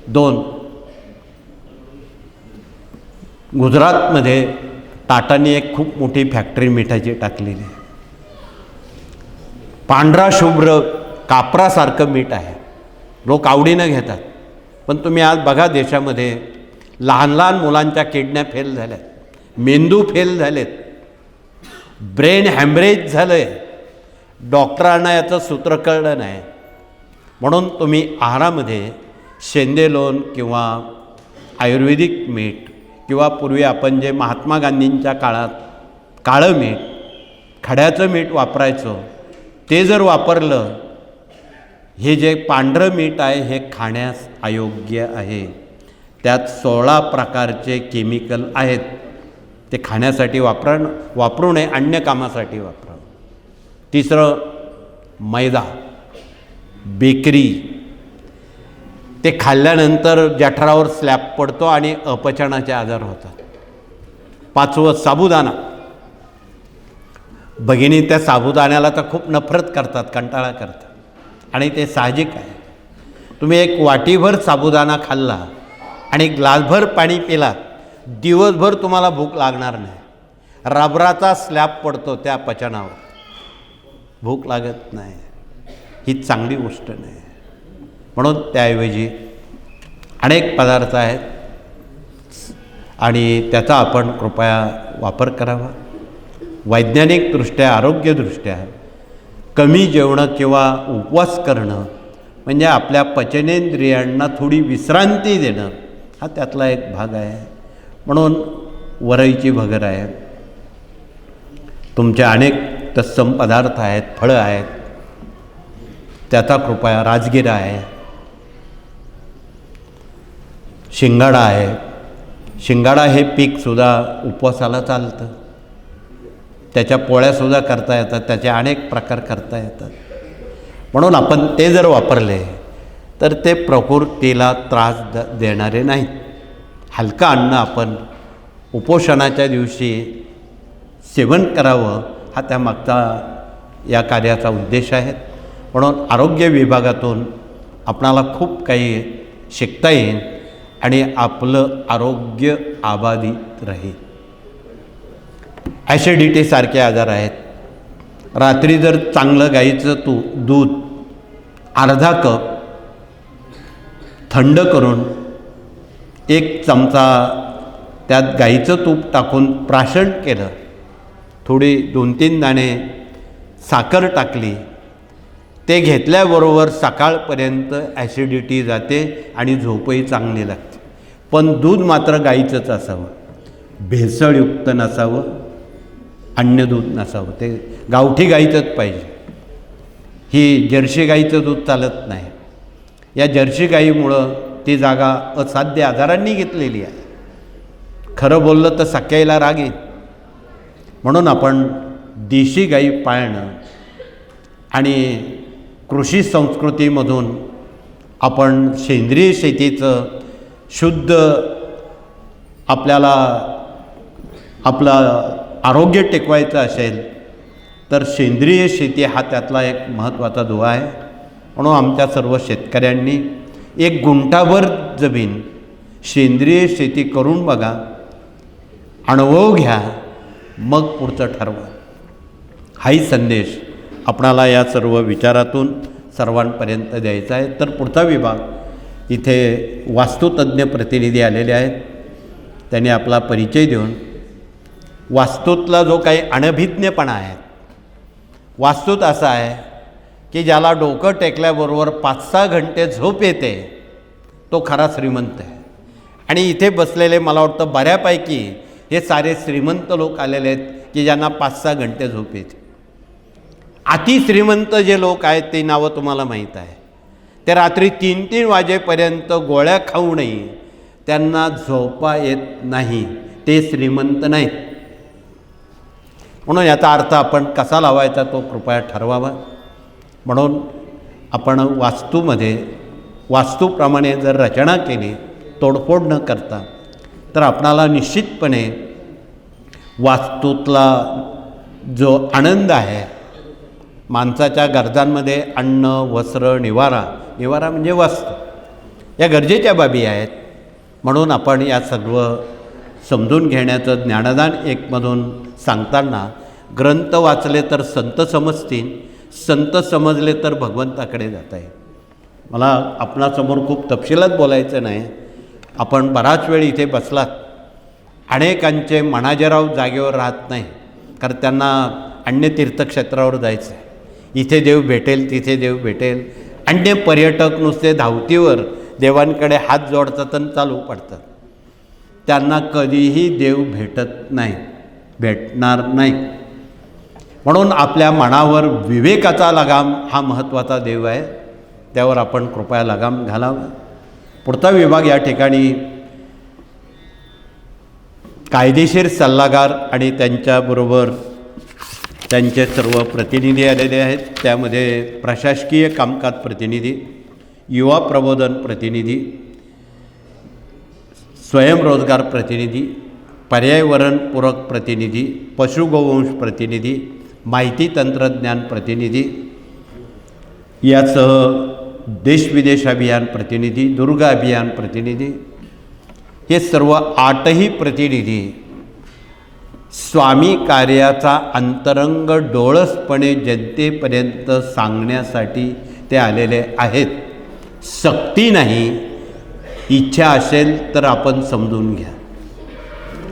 2, गुजरातमध्ये टाटाने एक खूप मोठी फॅक्टरी मिठाची टाकलेली आहे. पांढरा शुभ्र कापरासारखं मीठ आहे. लोक आवडीनं घेतात. पण तुम्ही आज बघा, देशामध्ये लहान लहान मुलांच्या किडन्या फेल झाल्यात, मेंदू फेल झालेत, ब्रेन हॅमरेज झालं आहे. डॉक्टरांना याचं सूत्र कळलं नाही. म्हणून तुम्ही आहारामध्ये शेंदेलोण किंवा आयुर्वेदिक मीठ किंवा पूर्वी आपण जे महात्मा गांधींच्या काळात काळं मीठ खड्याचं मीठ वापरायचो, ते जर वापरलं, हे जे पांढरं मीठ आहे हे खाण्यास अयोग्य आहे. त्यात 16 प्रकारचे केमिकल आहेत. ते खाण्यासाठी वापरू नये, अन्य कामासाठी वापरावं. तिसरं, मैदा, बेकरी, ते खाल्ल्यानंतर जठरावर स्लॅब पडतो आणि अपचनाचे आजार होतात. 5वं, साबुदाणा. भगिनी त्या साबुदाण्याला तर खूप नफरत करतात, कंटाळा करतात, आणि ते साहजिक आहे. तुम्ही एक वाटीभर साबुदाणा खाल्ला आणि ग्लासभर पाणी पिलात, दिवसभर तुम्हाला भूक लागणार नाही. रबराचा स्लॅब पडतो त्या पचनावर, भूक लागत नाही. ही चांगली गोष्ट नाही. म्हणून त्याऐवजी अनेक पदार्थ आहेत आणि त्याचा आपण कृपया वापर करावा. वैज्ञानिकदृष्ट्या, आरोग्यदृष्ट्या कमी जेवणं किंवा उपवास करणं म्हणजे आपल्या पचनेंद्रियांना थोडी विश्रांती देणं, हा त्यातला एक भाग आहे. म्हणून वरईची भगर आहे, तुमचे अनेक तत्सम पदार्थ आहेत, फळं आहेत, त्याचा कृपया, राजगिरा आहे, शिंगाडा आहे. शिंगाडा हे पीकसुद्धा उपवासाला चालतं. त्याच्या पोळ्यासुद्धा करता येतात, त्याचे अनेक प्रकार करता येतात. म्हणून आपण ते जर वापरले तर ते प्रकृतीला त्रास देणारे नाहीत. हलका अन्न आपण उपोषणाच्या दिवशी सेवन करावं, हा त्यामागचा या कार्याचा उद्देश आहे. म्हणून आरोग्य विभागातून आपणाला खूप काही शिकता येईल आणि आपलं आरोग्य अबाधित राहील. ॲसिडिटीसारखे आजार आहेत. रात्री जर चांगलं गाईचं दूध अर्धा कप थंड करून 1 चमचा त्यात गाईचं तूप टाकून प्राशन केलं, थोडी 2-3 दाणे साखर टाकली, ते घेतल्याबरोबर सकाळपर्यंत ॲसिडिटी जाते आणि झोपही चांगली लागते. पण दूध मात्र गाईचंच असावं, भेसळयुक्त नसावं, अन्य दूध नसावं, ते गावठी गाईचंच पाहिजे. ही जर्सी गाईचं दूध चालत नाही. या जर्सी गाईमुळं ती जागा असाध्य आजारांनी घेतलेली आहे. खरं बोललं तर सख्याईला राग येईल. म्हणून आपण देशी गाई पाळणं आणि कृषी संस्कृतीमधून आपण सेंद्रिय शेतीचं शुद्ध आपल्याला आपलं आरोग्य टिकवायचं असेल तर सेंद्रिय शेती हा त्यातला एक महत्त्वाचा दुवा आहे. म्हणून आमच्या सर्व शेतकऱ्यांनी 1 गुंठाभर जमीन सेंद्रिय शेती करून बघा, अनुभव घ्या, मग पुढचं ठरवा. हाही संदेश आपणाला या सर्व विचारातून सर्वांपर्यंत द्यायचा आहे. तर पुढचा विभाग, इथे वास्तुतज्ञ प्रतिनिधी आलेले आहेत. त्यांनी आपला परिचय देऊन वास्तूतला जो काही अनभिज्ञपणा आहे, वास्तूत असा आहे की ज्याला डोकं टेकल्याबरोबर 5-6 घंटे झोप येते, तो खरा श्रीमंत आहे. आणि इथे बसलेले मला वाटतं बऱ्यापैकी हे सारे श्रीमंत लोक आलेले आहेत की ज्यांना 5-6 घंटे झोप येते. अतिश्रीमंत जे लोक आहेत ते नावं तुम्हाला माहीत आहे. ते रात्री 3-3 वाजेपर्यंत गोळ्या खाऊनही त्यांना झोपा येत नाही, ते श्रीमंत नाहीत. म्हणून याचा अर्थ आपण कसा लावायचा तो कृपया ठरवावा. म्हणून आपण वास्तूप्रमाणे जर रचना केली, तोडफोड न करता, तर आपणाला निश्चितपणे वास्तूतला जो आनंद आहे, माणसाच्या गरजांमध्ये अन्न, वस्त्र, निवारा म्हणजे वास्तू, या गरजेच्या बाबी आहेत. म्हणून आपण या सर्व समजून घेण्याचं ज्ञानदान एकमधून सांगताना ग्रंथ वाचले तर संत समजतील, संत समजले तर भगवंताकडे जाता येईल. मला आपणासमोर खूप तपशिलात बोलायचं नाही. आपण बराच वेळ इथे बसलात. अनेकांचे मनाजराव जागेवर राहत नाही, कारण त्यांना अन्य तीर्थक्षेत्रावर जायचं आहे. इथे देव भेटेल, तिथे देव भेटेल. अन्य पर्यटक नुसते धावतीवर देवांकडे हात जोडतात आणि चालू पडतात. त्यांना कधीही देव भेटत नाही, भेटणार नाही. म्हणून आपल्या मनावर विवेकाचा लगाम हा महत्त्वाचा देव आहे, त्यावर आपण कृपया लगाम घालावा. पुढचा विभाग या ठिकाणी कायदेशीर सल्लागार आणि त्यांच्याबरोबर त्यांचे सर्व प्रतिनिधी आलेले आहेत. त्यामध्ये प्रशासकीय कामकाज प्रतिनिधी, युवा प्रबोधन प्रतिनिधी, स्वयंरोजगार प्रतिनिधी, पर्यावरणपूरक प्रतिनिधी, पशुगोवंश प्रतिनिधी, माहिती तंत्रज्ञान प्रतिनिधी, यासह देशविदेश अभियान प्रतिनिधी, दुर्ग अभियान प्रतिनिधी, हे सर्व 8ही प्रतिनिधी स्वामी कार्याचा अंतरंग डोळसपणे जनतेपर्यंत सांगण्यासाठी ते आलेले आहेत. सक्ती नाही, इच्छा असेल तर आपण समजून घ्या.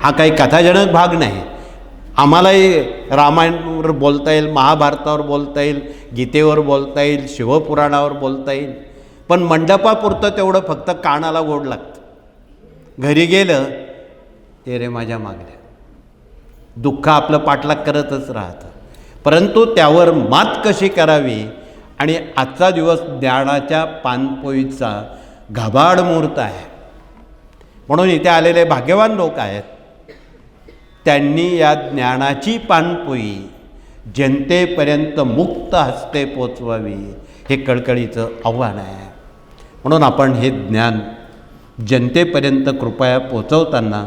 हा काही कथाजनक भाग नाही. आम्हालाही रामायणावर बोलता येईल, महाभारतावर बोलता येईल, गीतेवर बोलता येईल, शिवपुराणावर बोलता येईल, पण मंडपापुरतं तेवढं फक्त कानाला गोड लागतं. घरी गेलं ते रे माझ्या मागल्या, दुःख आपलं पाठलाग करतच राहतं. परंतु त्यावर मात कशी करावी, आणि आजचा दिवस ज्ञानाच्या पानपोईचा घबाड मुहूर्त आहे. म्हणून इथे आलेले भाग्यवान लोक आहेत, त्यांनी या ज्ञानाची पानपोई जनतेपर्यंत मुक्त हस्ते पोचवावी, हे कळकळीचं आव्हान आहे. म्हणून आपण हे ज्ञान जनतेपर्यंत कृपया पोचवताना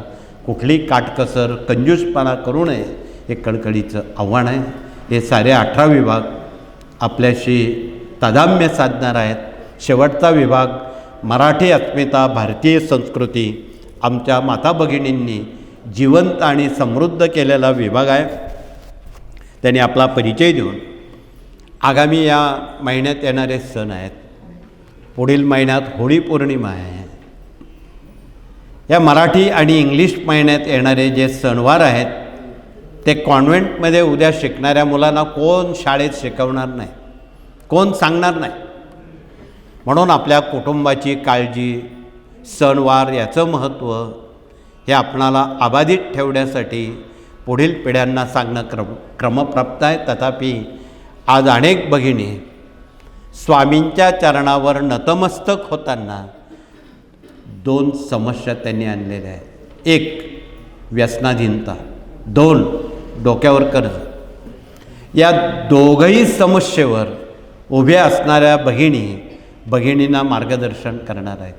कुठली काटकसर, कंजूसपणा करू नये, हे कळकळीचं आव्हान आहे. हे सारे 18 विभाग आपल्याशी तादात्म्य साधणार आहेत. शेवटचा विभाग मराठी अस्मिता, भारतीय संस्कृती आमच्या माता भगिनींनी जिवंत आणि समृद्ध केलेला विभाग आहे. त्यांनी आपला परिचय देऊन आगामी या महिन्यात येणारे सण आहेत. पुढील महिन्यात होळी पौर्णिमा आहे. या मराठी आणि इंग्लिश महिन्यात येणारे जे सणवार आहेत ते कॉन्व्हेंटमध्ये उद्या शिकणाऱ्या मुलांना कोण शाळेत शिकवणार नाही, कोण सांगणार नाही. म्हणून आपल्या कुटुंबाची काळजी, सणवार याचं महत्त्व हे आपणाला अबाधित ठेवण्यासाठी पुढील पिढ्यांना सांगणं क्रमप्राप्त आहे. तथापि आज अनेक भगिनी स्वामींच्या चरणावर नतमस्तक होताना 2 समस्या त्यांनी आणलेल्या आहेत. 1 व्यसनाधीनता, 2 डोक्यावर कर्ज. या दोघंही समस्येवर उभ्या असणाऱ्या भगिनींना मार्गदर्शन करणार आहेत.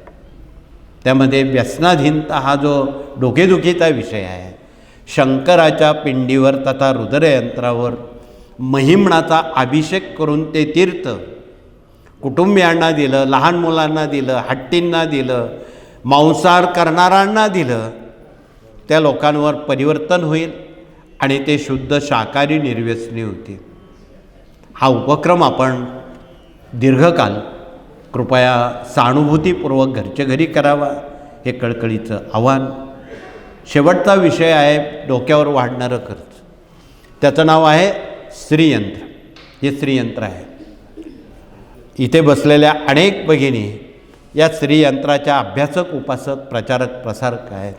त्यामध्ये व्यसनाधीनता हा जो डोकेदुखीचा विषय आहे, शंकराच्या पिंडीवर तथा रुद्रयंत्रावर महिम्नाचा अभिषेक करून ते तीर्थ कुटुंबियांना दिलं, लहान मुलांना दिलं, हट्टींना दिलं, मांसाहार करणाऱ्यांना दिलं, त्या लोकांवर परिवर्तन होईल आणि ते शुद्ध शाकाहारी निर्व्यसनी होतील. हा उपक्रम आपण दीर्घकाल कृपया सहानुभूतीपूर्वक घरच्या घरी करावा, हे कळकळीचं आव्हान. शेवटचा विषय आहे डोक्यावर वाढणारं खर्च. त्याचं नाव आहे श्रीयंत्र. हे श्रीयंत्र आहे. इथे बसलेल्या अनेक भगिनी या श्रीयंत्राच्या अभ्यासक, उपासक, प्रचारक, प्रसारक आहेत.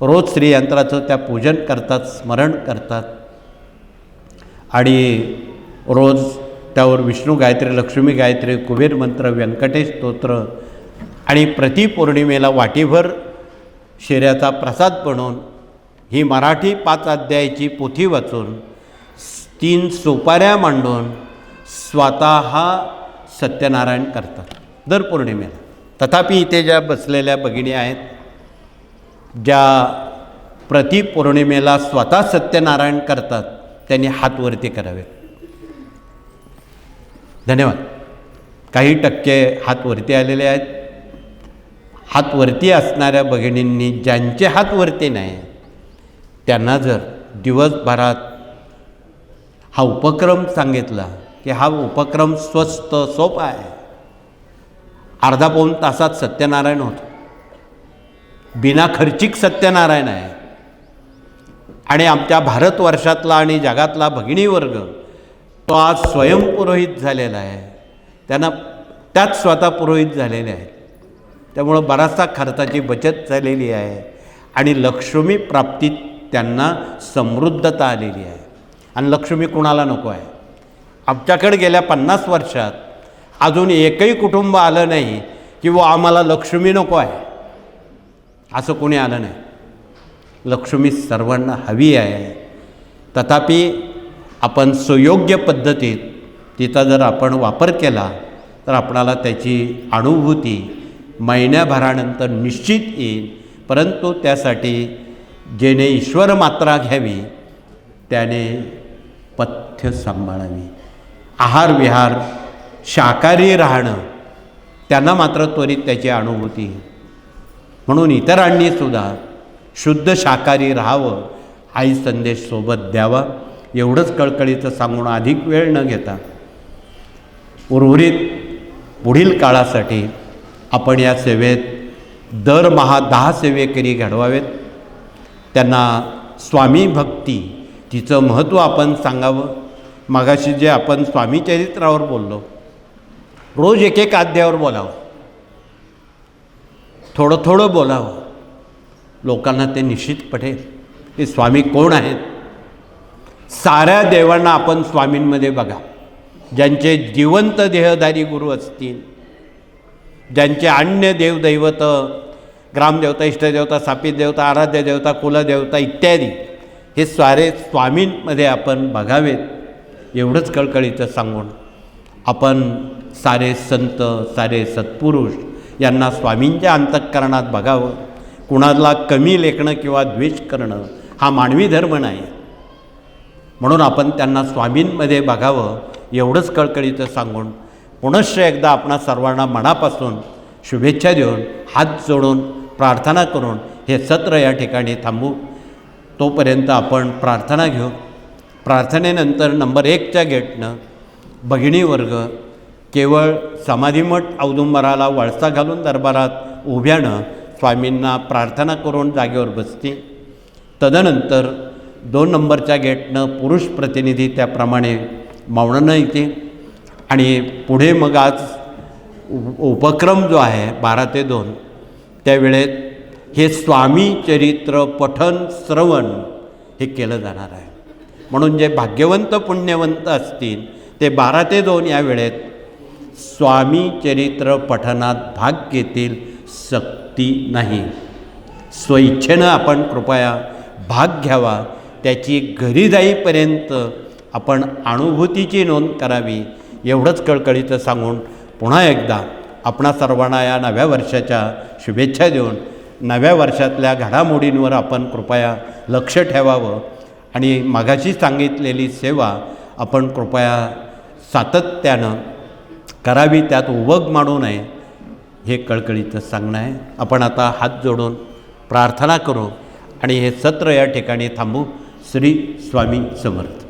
रोज श्रीयंत्राचं त्या पूजन करतात, स्मरण करतात आणि रोज त्यावर विष्णू गायत्री, लक्ष्मी गायत्री, कुबेर मंत्र, व्यंकटेश स्तोत्र आणि प्रतिपौर्णिमेला वाटीभर शिऱ्याचा प्रसाद बनवून ही मराठी 5 अध्यायाची पोथी वाचून 3 सुपाऱ्या मांडून स्वतः सत्यनारायण करतात दर पौर्णिमेला. तथापि इथे ज्या बसलेल्या भगिनी आहेत, ज्या प्रतिपौर्णिमेला स्वतः सत्यनारायण करतात, त्यांनी हात वरती करावेत. धन्यवाद. काही टक्के हात वरती आलेले आहेत. हात वरती असणाऱ्या भगिनींनी, ज्यांचे हात वरती नाही, त्यांना जर दिवसभरात हा उपक्रम सांगितला की हा उपक्रम स्वस्त सोपा आहे, अर्धा-पाऊण तासात सत्यनारायण होतं, बिना खर्चिक सत्यनारायण आहे. आणि आमच्या भारतवर्षातला आणि जगातला भगिनी वर्ग तो आज स्वयंपुरोहित झालेला आहे. त्यांना त्यात स्वतः पुरोहित झालेले आहेत. त्यामुळं बराचसा खर्चाची बचत झालेली आहे आणि लक्ष्मी प्राप्तीत त्यांना समृद्धता आलेली आहे. आणि लक्ष्मी कुणाला नको आहे? आमच्याकडे गेल्या 50 वर्षात अजून एकही कुटुंब आलं नाही की व आम्हाला लक्ष्मी नको आहे असं कोणी आलं नाही. लक्ष्मी सर्वांना हवी आहे. तथापि आपण सुयोग्य पद्धतीत तिचा जर आपण वापर केला तर आपणाला त्याची अनुभूती महिन्याभरानंतर निश्चित येईल. परंतु त्यासाठी जेणे ईश्वर मात्रा घ्यावी त्याने पथ्य सांभाळावी. आहार विहार शाकाहारी राहणं त्यांना मात्र त्वरित त्याची अनुभूती. म्हणून इतरांनीसुद्धा शुद्ध शाकाहारी राहावं हाही संदेश सोबत द्यावा. एवढंच कळकळीचं सांगून अधिक वेळ न घेता उर्वरित पुढील काळासाठी आपण या सेवेत दरमहा 10 सेवेकरी घडवावेत. त्यांना स्वामी भक्ती तिचं महत्त्व आपण सांगावं. मगाशी जे आपण स्वामी चरित्रावर बोललो, रोज एक एक अध्यायावर बोलावं, थोडं थोडं बोलावं. लोकांना ते निश्चित पटेल की स्वामी कोण आहेत. साऱ्या देवांना आपण स्वामींमध्ये बघा. ज्यांचे जिवंत देहधारी गुरु असतील, ज्यांचे अन्य देवदैवत ग्रामदेवता, इष्टदेवता, स्थापित देवता, आराध्य देवता, कुलदेवता इत्यादी हे सारे स्वामींमध्ये आपण बघावेत. एवढंच कळकळीचं सांगून आपण सारे संत, सारे सत्पुरुष यांना स्वामींच्या अंतःकरणात बघावं. कुणाला कमी लेखणं किंवा द्वेष करणं हा मानवी धर्म नाही. म्हणून आपण त्यांना स्वामींमध्ये बघावं. एवढंच कळकळीचं सांगून पुनश्च एकदा आपणा सर्वांना मनापासून शुभेच्छा देऊन हात जोडून प्रार्थना करून हे सत्र या ठिकाणी थांबू. तोपर्यंत आपण प्रार्थना घेऊ. प्रार्थनेनंतर नंबर 1च्या गेटनं भगिनी वर्ग केवळ समाधीमठ औदुंबराला वळसा घालून दरबारात उभ्यानं स्वामींना प्रार्थना करून जागेवर बसतील. तदनंतर 2 नंबरच्या गेटनं पुरुष प्रतिनिधी त्याप्रमाणे मौनानं येते. आणि पुढे मग आज उपक्रम जो आहे 12 ते 2 त्यावेळेत हे स्वामी चरित्र पठन श्रवण हे केलं जाणार आहे. म्हणून जे भाग्यवंत पुण्यवंत असतील ते 12 ते 2 या वेळेत स्वामी चरित्र पठनात भाग घेतील. सक्ती नाही, स्वइच्छेनं आपण कृपया भाग घ्यावा. त्याची घरी जाईपर्यंत आपण अनुभूतीची नोंद करावी. एवढंच कळकळीचं सांगून पुन्हा एकदा आपणा सर्वांना या नव्या वर्षाच्या शुभेच्छा देऊन नव्या वर्षातल्या घडामोडींवर आपण कृपया लक्ष ठेवावं. आणि मगाशी सांगितलेली सेवा आपण कृपया सातत्यानं करावी, त्यात उवग मानू नये हे कळकळीचं सांगणं आहे. आपण आता हात जोडून प्रार्थना करू आणि हे सत्र या ठिकाणी थांबू. श्री स्वामी समर्थ.